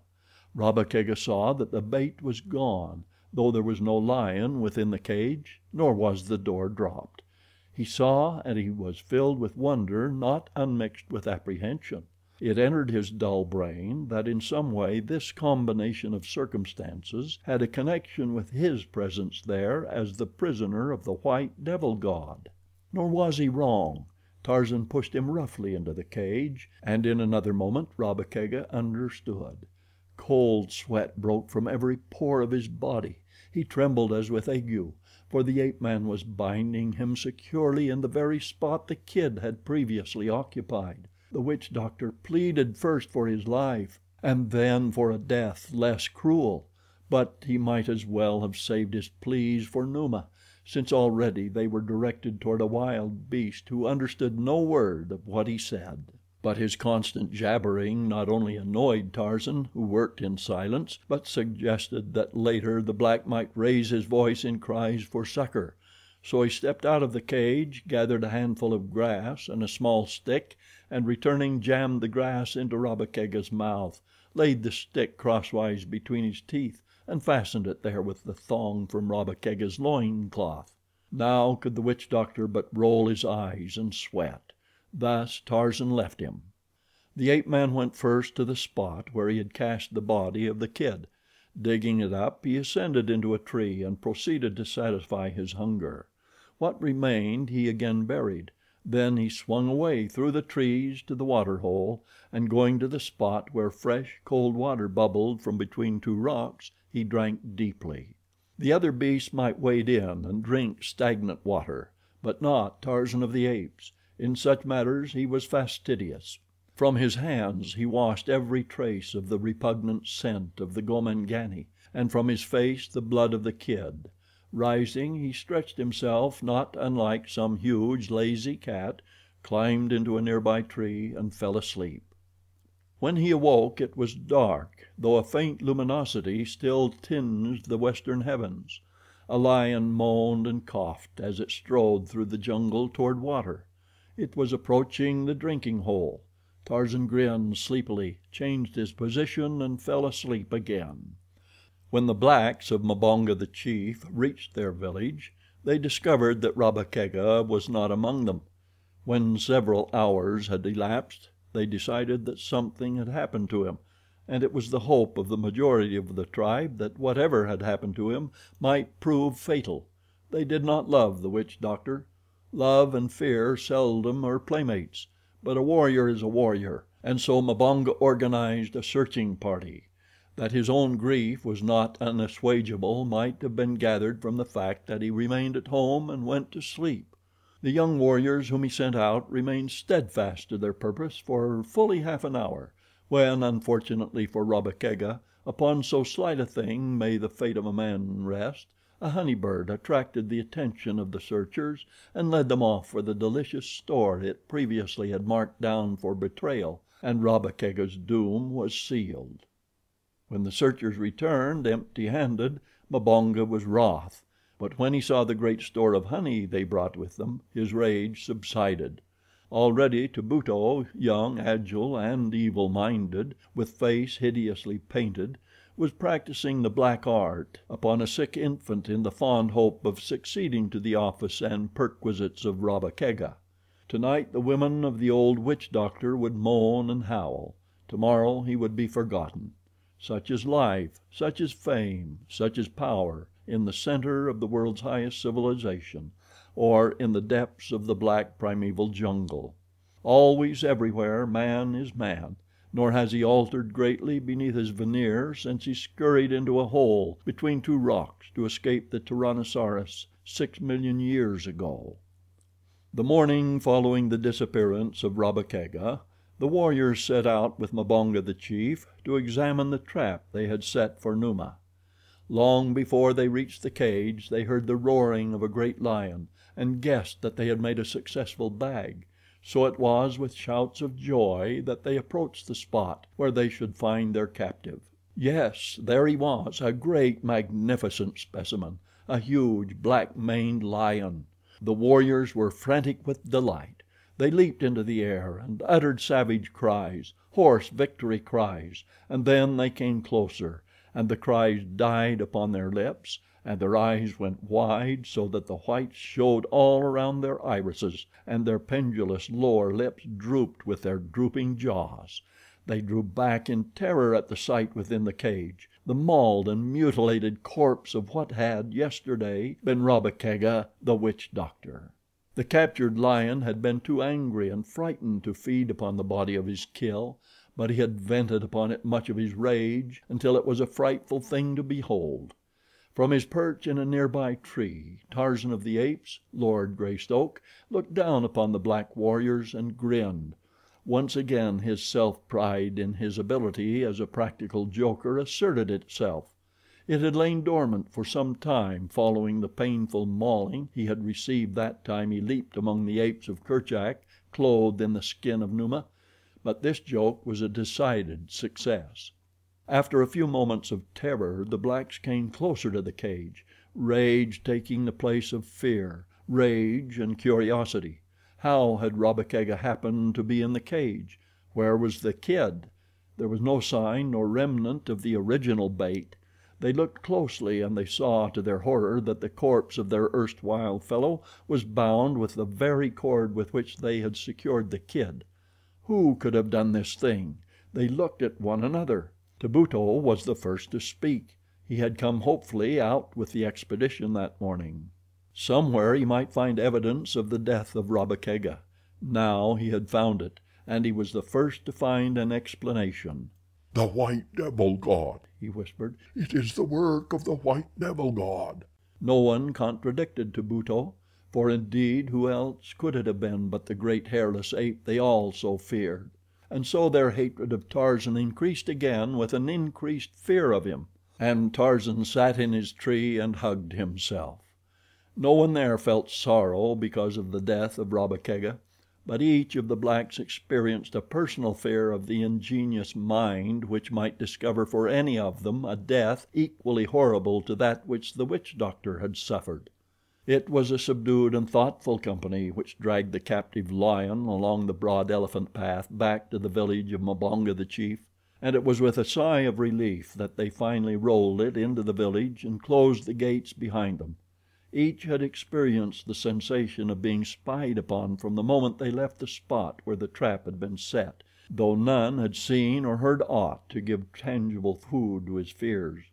Rabba Kega saw that the bait was gone, though there was no lion within the cage, nor was the door dropped. He saw, and he was filled with wonder not unmixed with apprehension. It entered his dull brain that in some way this combination of circumstances had a connection with his presence there as the prisoner of the white devil god. Nor was he wrong. Tarzan pushed him roughly into the cage, and in another moment Rabba Kega understood. Cold sweat broke from every pore of his body. He trembled as with ague, for the ape man was binding him securely in the very spot the kid had previously occupied. The witch doctor pleaded first for his life, and then for a death less cruel, but he might as well have saved his pleas for Numa, since already they were directed toward a wild beast who understood no word of what he said. But his constant jabbering not only annoyed Tarzan, who worked in silence, but suggested that later the black might raise his voice in cries for succor. So he stepped out of the cage, gathered a handful of grass and a small stick, and returning jammed the grass into Rabba Kega's mouth, laid the stick crosswise between his teeth, and fastened it there with the thong from Rabba Kega's loin cloth. Now could the witch doctor but roll his eyes and sweat. Thus Tarzan left him. The ape man went first to the spot where he had cached the body of the kid. Digging it up, he ascended into a tree and proceeded to satisfy his hunger. What remained he again buried. Then he swung away through the trees to the water hole, and going to the spot where fresh, cold water bubbled from between two rocks, he drank deeply. The other beasts might wade in and drink stagnant water, but not Tarzan of the Apes. In such matters he was fastidious. From his hands he washed every trace of the repugnant scent of the Gomangani, and from his face the blood of the kid. Rising, he stretched himself not unlike some huge, lazy cat, climbed into a nearby tree and fell asleep. When he awoke it was dark, though a faint luminosity still tinged the western heavens. A lion moaned and coughed as it strode through the jungle toward water. It was approaching the drinking hole. Tarzan grinned sleepily, changed his position, and fell asleep again. When the blacks of Mbonga, the chief, reached their village, they discovered that Rabba Kega was not among them. When several hours had elapsed, they decided that something had happened to him, and it was the hope of the majority of the tribe that whatever had happened to him might prove fatal. They did not love the witch doctor. Love and fear seldom are playmates, but a warrior is a warrior, and so Mbonga organized a searching party. That his own grief was not unassuageable might have been gathered from the fact that he remained at home and went to sleep. The young warriors whom he sent out remained steadfast to their purpose for fully half an hour, when, unfortunately for Rabba Kega, upon so slight a thing may the fate of a man rest, a honey bird attracted the attention of the searchers and led them off for the delicious store it previously had marked down for betrayal, and Rabba Kega's doom was sealed. When the searchers returned empty-handed, Mbonga was wroth, but when he saw the great store of honey they brought with them, his rage subsided. Already Tubuto, young, agile, and evil-minded, with face hideously painted, was practicing the black art upon a sick infant in the fond hope of succeeding to the office and perquisites of Rabba Kega. Tonight the women of the old witch doctor would moan and howl. Tomorrow he would be forgotten. Such is life, such is fame, such is power in the center of the world's highest civilization, or in the depths of the black primeval jungle. Always, everywhere, man is man, nor has he altered greatly beneath his veneer since he scurried into a hole between two rocks to escape the Tyrannosaurus 6 million years ago. The morning following the disappearance of Rabba Kega, the warriors set out with Mbonga, the chief, to examine the trap they had set for Numa. Long before they reached the cage they heard the roaring of a great lion and guessed that they had made a successful bag. So it was with shouts of joy that they approached the spot where they should find their captive. Yes, there he was, a great, magnificent specimen, a huge, black-maned lion. The warriors were frantic with delight. They leaped into the air and uttered savage cries, hoarse victory cries, and then they came closer, and the cries died upon their lips, and their eyes went wide so that the whites showed all around their irises, and their pendulous lower lips drooped with their drooping jaws. They drew back in terror at the sight within the cage, the mauled and mutilated corpse of what had, yesterday, been Rabba Kega, the witch doctor. The captured lion had been too angry and frightened to feed upon the body of his kill, but he had vented upon it much of his rage until it was a frightful thing to behold. From his perch in a nearby tree, Tarzan of the Apes, Lord Greystoke, looked down upon the black warriors and grinned. Once again his self-pride in his ability as a practical joker asserted itself. It had lain dormant for some time following the painful mauling he had received that time he leaped among the apes of Kerchak clothed in the skin of Numa, but this joke was a decided success. After a few moments of terror the blacks came closer to the cage, rage taking the place of fear, rage and curiosity. How had Rabba Kega happened to be in the cage? Where was the kid? There was no sign nor remnant of the original bait. They looked closely and they saw to their horror that the corpse of their erstwhile fellow was bound with the very cord with which they had secured the kid. Who could have done this thing? They looked at one another. Tubuto was the first to speak. He had come hopefully out with the expedition that morning. Somewhere he might find evidence of the death of Rabba Kega. Now he had found it, and he was the first to find an explanation. "The white devil god," he whispered. "It is the work of the white devil god." No one contradicted Tubuto, for indeed who else could it have been but the great hairless ape they all so feared? And so their hatred of Tarzan increased again with an increased fear of him, and Tarzan sat in his tree and hugged himself. No one there felt sorrow because of the death of Rabba Kega, but each of the blacks experienced a personal fear of the ingenious mind which might discover for any of them a death equally horrible to that which the witch doctor had suffered. It was a subdued and thoughtful company which dragged the captive lion along the broad elephant path back to the village of Mbonga, the chief, and it was with a sigh of relief that they finally rolled it into the village and closed the gates behind them. Each had experienced the sensation of being spied upon from the moment they left the spot where the trap had been set, though none had seen or heard aught to give tangible food to his fears.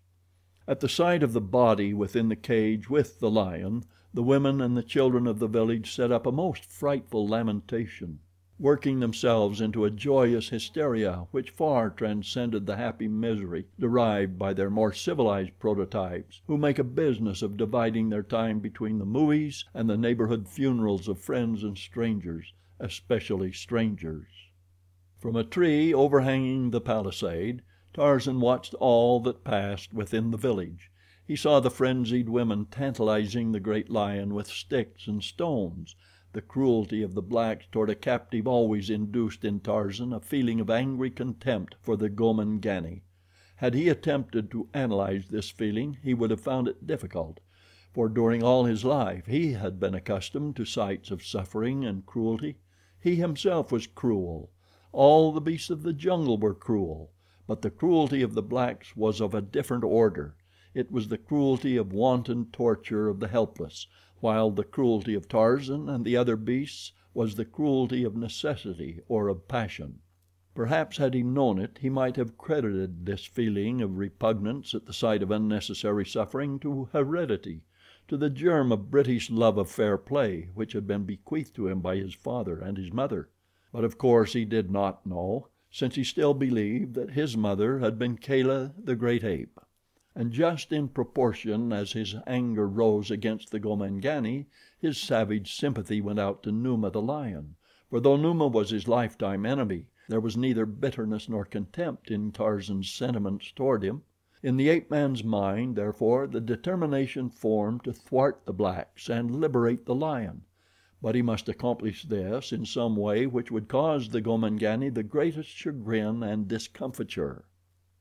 At the sight of the body within the cage with the lion, the women and the children of the village set up a most frightful lamentation, working themselves into a joyous hysteria which far transcended the happy misery derived by their more civilized prototypes, who make a business of dividing their time between the movies and the neighborhood funerals of friends and strangers, especially strangers. From a tree overhanging the palisade, Tarzan watched all that passed within the village. He saw the frenzied women tantalizing the great lion with sticks and stones. The cruelty of the blacks toward a captive always induced in Tarzan a feeling of angry contempt for the Gomangani. Had he attempted to analyze this feeling he would have found it difficult, for during all his life he had been accustomed to sights of suffering and cruelty. He himself was cruel. All the beasts of the jungle were cruel, but the cruelty of the blacks was of a different order. It was the cruelty of wanton torture of the helpless, while the cruelty of Tarzan and the other beasts was the cruelty of necessity or of passion. Perhaps had he known it he might have credited this feeling of repugnance at the sight of unnecessary suffering to heredity, to the germ of British love of fair play which had been bequeathed to him by his father and his mother. But of course he did not know, since he still believed that his mother had been Kala, the great ape. And just in proportion as his anger rose against the Gomangani, his savage sympathy went out to Numa, the lion, for though Numa was his lifetime enemy, there was neither bitterness nor contempt in Tarzan's sentiments toward him. In the ape-man's mind, therefore, the determination formed to thwart the blacks and liberate the lion, but he must accomplish this in some way which would cause the Gomangani the greatest chagrin and discomfiture.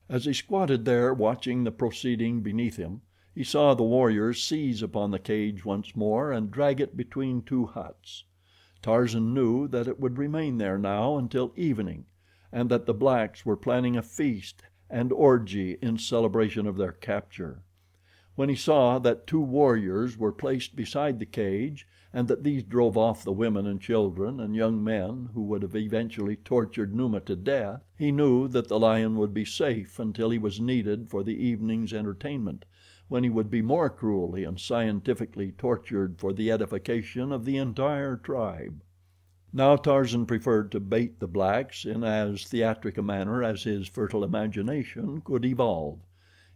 As he squatted there watching the proceeding beneath him, he saw the warriors seize upon the cage once more and drag it between two huts. Tarzan knew that it would remain there now until evening, and that the blacks were planning a feast and orgy in celebration of their capture. When he saw that two warriors were placed beside the cage, and that these drove off the women and children and young men who would have eventually tortured Numa to death, he knew that the lion would be safe until he was needed for the evening's entertainment, when he would be more cruelly and scientifically tortured for the edification of the entire tribe. Now Tarzan preferred to bait the blacks in as theatric a manner as his fertile imagination could evolve.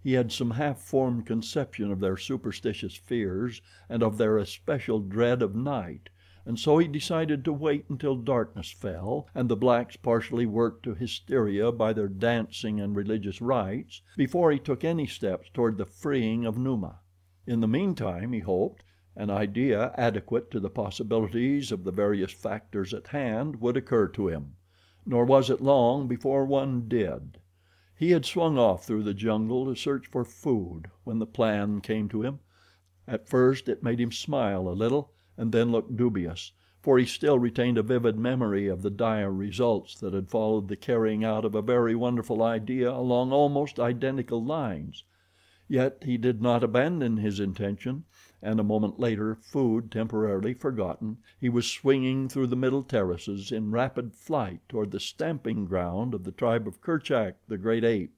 He had some half-formed conception of their superstitious fears and of their especial dread of night, and so he decided to wait until darkness fell and the blacks partially worked to hysteria by their dancing and religious rites before he took any steps toward the freeing of Numa. In the meantime, he hoped, an idea adequate to the possibilities of the various factors at hand would occur to him, nor was it long before one did. He had swung off through the jungle to search for food when the plan came to him. At first it made him smile a little and then look dubious, for he still retained a vivid memory of the dire results that had followed the carrying out of a very wonderful idea along almost identical lines. Yet he did not abandon his intention, and a moment later, food temporarily forgotten, he was swinging through the middle terraces in rapid flight toward the stamping ground of the tribe of Kerchak, the great ape.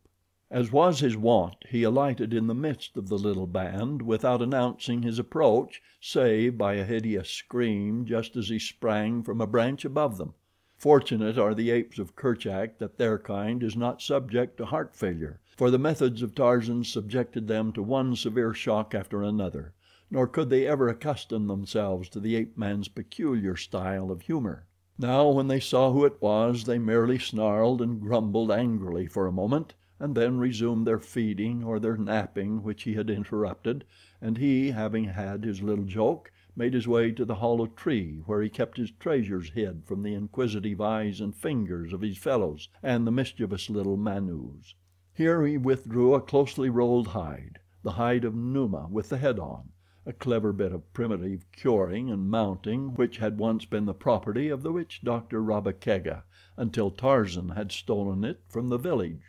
As was his wont, he alighted in the midst of the little band without announcing his approach save by a hideous scream just as he sprang from a branch above them. Fortunate are the apes of Kerchak that their kind is not subject to heart failure, for the methods of Tarzan subjected them to one severe shock after another, nor could they ever accustom themselves to the ape man's peculiar style of humor. Now when they saw who it was they merely snarled and grumbled angrily for a moment, and then resumed their feeding or their napping which he had interrupted, and he, having had his little joke, made his way to the hollow tree where he kept his treasures hid from the inquisitive eyes and fingers of his fellows and the mischievous little Manus. Here he withdrew a closely rolled hide, the hide of Numa with the head on, a clever bit of primitive curing and mounting which had once been the property of the witch doctor Rabakega until Tarzan had stolen it from the village.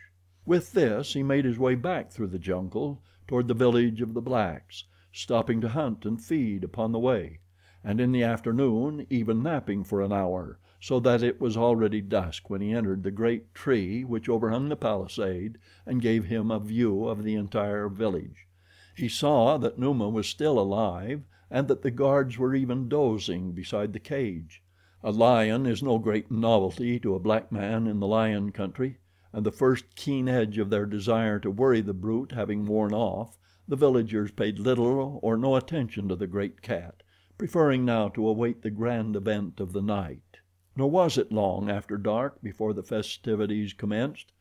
With this he made his way back through the jungle toward the village of the blacks, stopping to hunt and feed upon the way, and in the afternoon even napping for an hour, so that it was already dusk when he entered the great tree which overhung the palisade and gave him a view of the entire village. He saw that Numa was still alive and that the guards were even dozing beside the cage. A lion is no great novelty to a black man in the lion country, and the first keen edge of their desire to worry the brute having worn off, the villagers paid little or no attention to the great cat, preferring now to await the grand event of the night. Nor was it long after dark before the festivities commenced.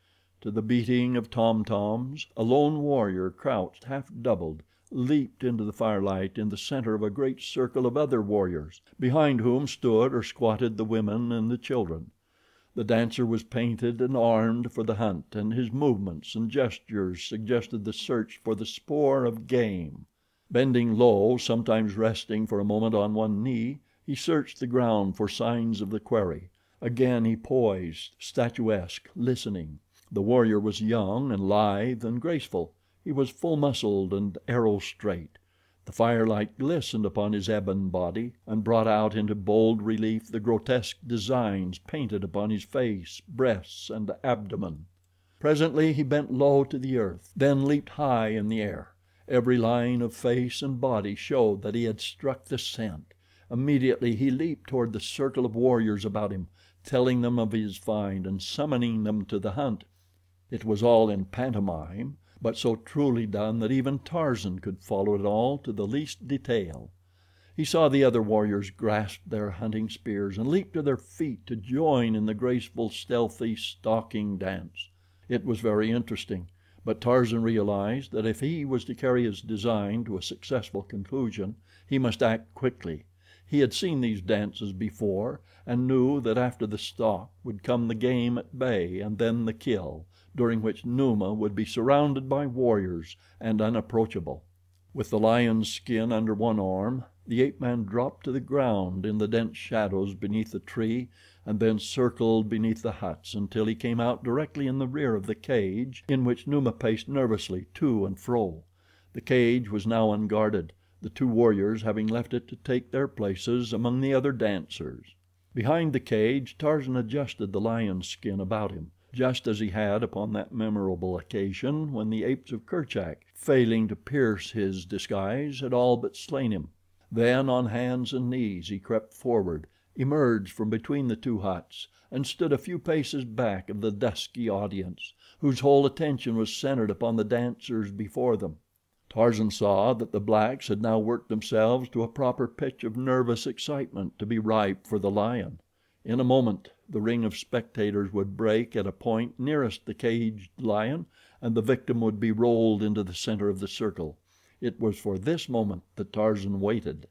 To the beating of tom-toms, a lone warrior, crouched half doubled, leaped into the firelight in the center of a great circle of other warriors, behind whom stood or squatted the women and the children. The dancer was painted and armed for the hunt, and his movements and gestures suggested the search for the spoor of game. Bending low, sometimes resting for a moment on one knee, he searched the ground for signs of the quarry. Again he poised, statuesque, listening. The warrior was young and lithe and graceful. He was full-muscled and arrow-straight. The firelight glistened upon his ebon body and brought out into bold relief the grotesque designs painted upon his face, breasts, and abdomen. Presently he bent low to the earth, then leaped high in the air. Every line of face and body showed that he had struck the scent. Immediately he leaped toward the circle of warriors about him, telling them of his find and summoning them to the hunt. It was all in pantomime, but so truly done that even Tarzan could follow it all to the least detail. He saw the other warriors grasp their hunting spears and leap to their feet to join in the graceful, stealthy, stalking dance. It was very interesting, but Tarzan realized that if he was to carry his design to a successful conclusion, he must act quickly. He had seen these dances before and knew that after the stalk would come the game at bay and then the kill, during which Numa would be surrounded by warriors and unapproachable. With the lion's skin under one arm, the ape man dropped to the ground in the dense shadows beneath the tree and then circled beneath the huts until he came out directly in the rear of the cage in which Numa paced nervously to and fro. The cage was now unguarded, the two warriors having left it to take their places among the other dancers. Behind the cage Tarzan adjusted the lion's skin about him, just as he had upon that memorable occasion when the apes of Kerchak, failing to pierce his disguise, had all but slain him. Then on hands and knees he crept forward, emerged from between the two huts, and stood a few paces back of the dusky audience, whose whole attention was centered upon the dancers before them. Tarzan saw that the blacks had now worked themselves to a proper pitch of nervous excitement to be ripe for the lion. In a moment the ring of spectators would break at a point nearest the caged lion, and the victim would be rolled into the center of the circle. It was for this moment that Tarzan waited.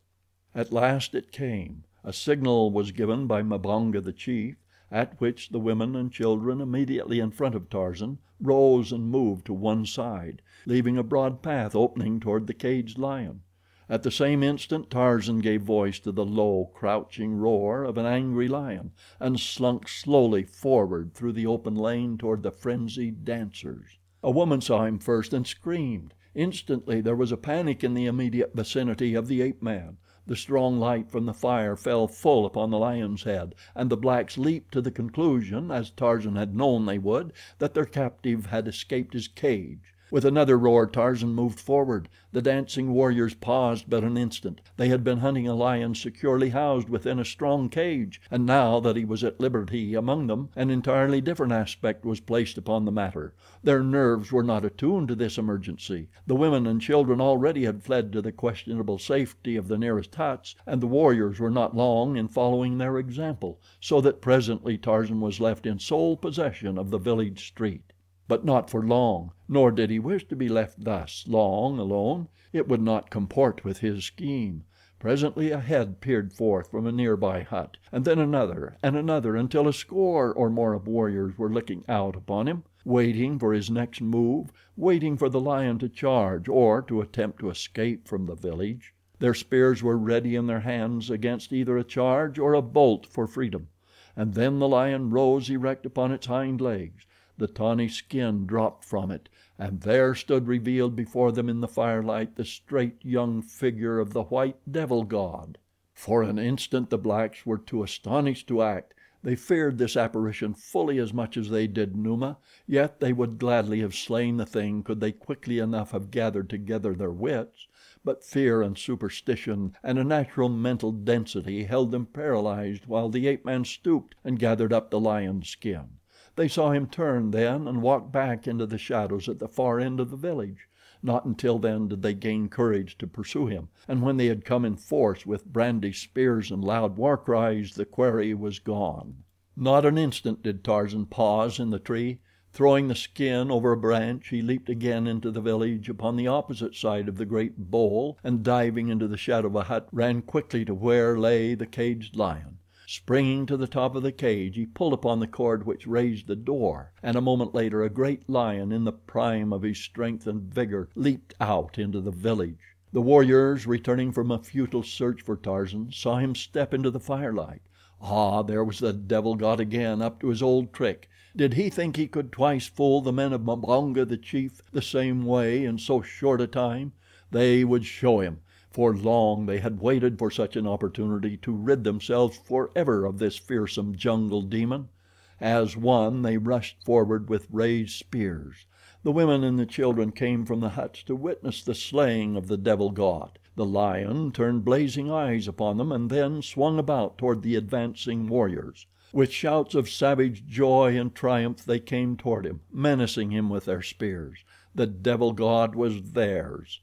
At last it came. A signal was given by Mbonga, the chief, at which the women and children immediately in front of Tarzan rose and moved to one side, leaving a broad path opening toward the caged lion. At the same instant Tarzan gave voice to the low, crouching roar of an angry lion and slunk slowly forward through the open lane toward the frenzied dancers. A woman saw him first and screamed. Instantly there was a panic in the immediate vicinity of the ape man. The strong light from the fire fell full upon the lion's head, and the blacks leaped to the conclusion, as Tarzan had known they would, that their captive had escaped his cage. With another roar Tarzan moved forward. The dancing warriors paused but an instant. They had been hunting a lion securely housed within a strong cage, and now that he was at liberty among them, an entirely different aspect was placed upon the matter. Their nerves were not attuned to this emergency. The women and children already had fled to the questionable safety of the nearest huts, and the warriors were not long in following their example, so that presently Tarzan was left in sole possession of the village street. But not for long, nor did he wish to be left thus long alone. It would not comport with his scheme. Presently a head peered forth from a nearby hut, and then another and another, until a score or more of warriors were looking out upon him, waiting for his next move, waiting for the lion to charge or to attempt to escape from the village. Their spears were ready in their hands against either a charge or a bolt for freedom. And then the lion rose erect upon its hind legs. The tawny skin dropped from it, and there stood revealed before them in the firelight the straight young figure of the white devil god. For an instant the blacks were too astonished to act. They feared this apparition fully as much as they did Numa, yet they would gladly have slain the thing could they quickly enough have gathered together their wits, but fear and superstition and a natural mental density held them paralyzed while the ape man stooped and gathered up the lion's skin. They saw him turn then and walk back into the shadows at the far end of the village. Not until then did they gain courage to pursue him, and when they had come in force with brandished spears and loud war cries, the quarry was gone. Not an instant did Tarzan pause in the tree. Throwing the skin over a branch, he leaped again into the village upon the opposite side of the great bole, and diving into the shadow of a hut, ran quickly to where lay the caged lion. Springing to the top of the cage, he pulled upon the cord which raised the door, and a moment later a great lion in the prime of his strength and vigor leaped out into the village. The warriors, returning from a futile search for Tarzan, saw him step into the firelight. Ah, there was the devil god again, up to his old trick. Did he think he could twice fool the men of Mbonga, the chief, the same way in so short a time? They would show him. For long they had waited for such an opportunity to rid themselves forever of this fearsome jungle demon. As one they rushed forward with raised spears. The women and the children came from the huts to witness the slaying of the devil god. The lion turned blazing eyes upon them and then swung about toward the advancing warriors. With shouts of savage joy and triumph they came toward him, menacing him with their spears. The devil god was theirs.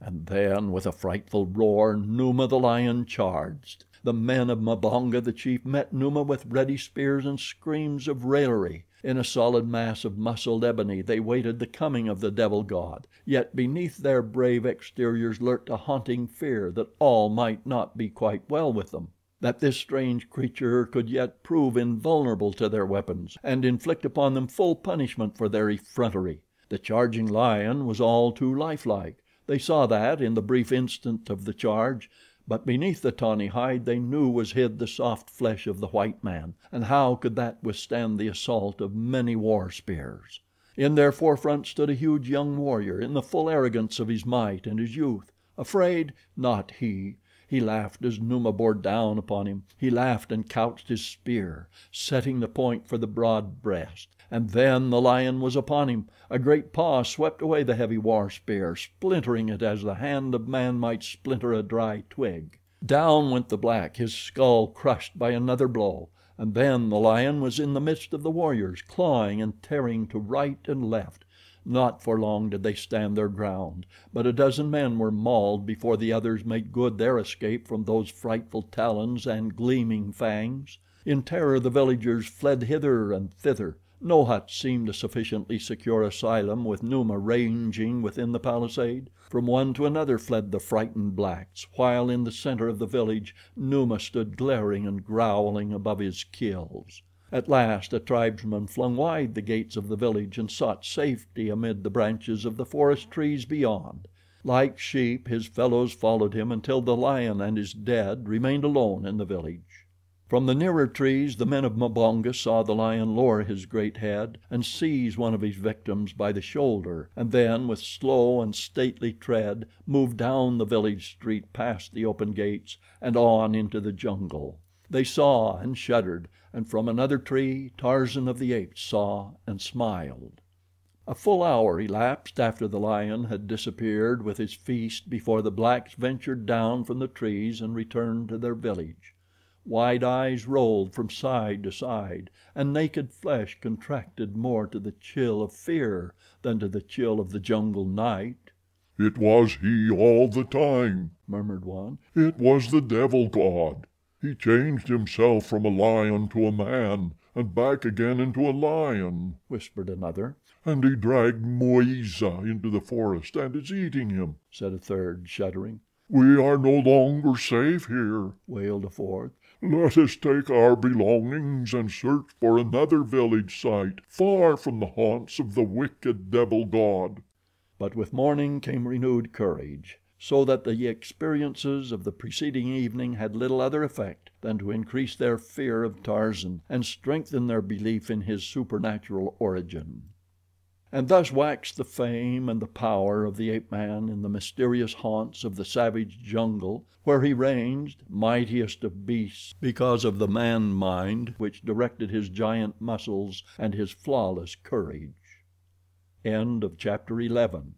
And then, with a frightful roar, Numa the lion charged. The men of Mbonga, the chief, met Numa with ready spears and screams of raillery. In a solid mass of muscled ebony they waited the coming of the devil god, yet beneath their brave exteriors lurked a haunting fear that all might not be quite well with them, that this strange creature could yet prove invulnerable to their weapons and inflict upon them full punishment for their effrontery. The charging lion was all too lifelike. They saw that in the brief instant of the charge, but beneath the tawny hide they knew was hid the soft flesh of the white man, and how could that withstand the assault of many war spears? In their forefront stood a huge young warrior in the full arrogance of his might and his youth. Afraid? Not he. He laughed as Numa bore down upon him. He laughed and couched his spear, setting the point for the broad breast. And then the lion was upon him. A great paw swept away the heavy war spear, splintering it as the hand of man might splinter a dry twig. Down went the black, his skull crushed by another blow, and then the lion was in the midst of the warriors, clawing and tearing to right and left. Not for long did they stand their ground, but a dozen men were mauled before the others made good their escape from those frightful talons and gleaming fangs. In terror the villagers fled hither and thither. No hut seemed a sufficiently secure asylum with Numa ranging within the palisade. From one to another fled the frightened blacks, while in the center of the village Numa stood glaring and growling above his kills. At last a tribesman flung wide the gates of the village and sought safety amid the branches of the forest trees beyond. Like sheep his fellows followed him until the lion and his dead remained alone in the village. From the nearer trees the men of Mbonga saw the lion lower his great head and seize one of his victims by the shoulder, and then, with slow and stately tread, move down the village street past the open gates and on into the jungle. They saw and shuddered, and from another tree Tarzan of the Apes saw and smiled. A full hour elapsed after the lion had disappeared with his feast before the blacks ventured down from the trees and returned to their village. Wide eyes rolled from side to side, and naked flesh contracted more to the chill of fear than to the chill of the jungle night. "It was he all the time," murmured one. "It was the devil god. He changed himself from a lion to a man, and back again into a lion," whispered another. "And he dragged Moiza into the forest and is eating him," said a third, shuddering. "We are no longer safe here," wailed a fourth. "Let us take our belongings and search for another village site, far from the haunts of the wicked devil god." But with morning came renewed courage, so that the experiences of the preceding evening had little other effect than to increase their fear of Tarzan and strengthen their belief in his supernatural origin. And thus waxed the fame and the power of the ape-man in the mysterious haunts of the savage jungle where he ranged, mightiest of beasts because of the man-mind which directed his giant muscles and his flawless courage. End of chapter 11.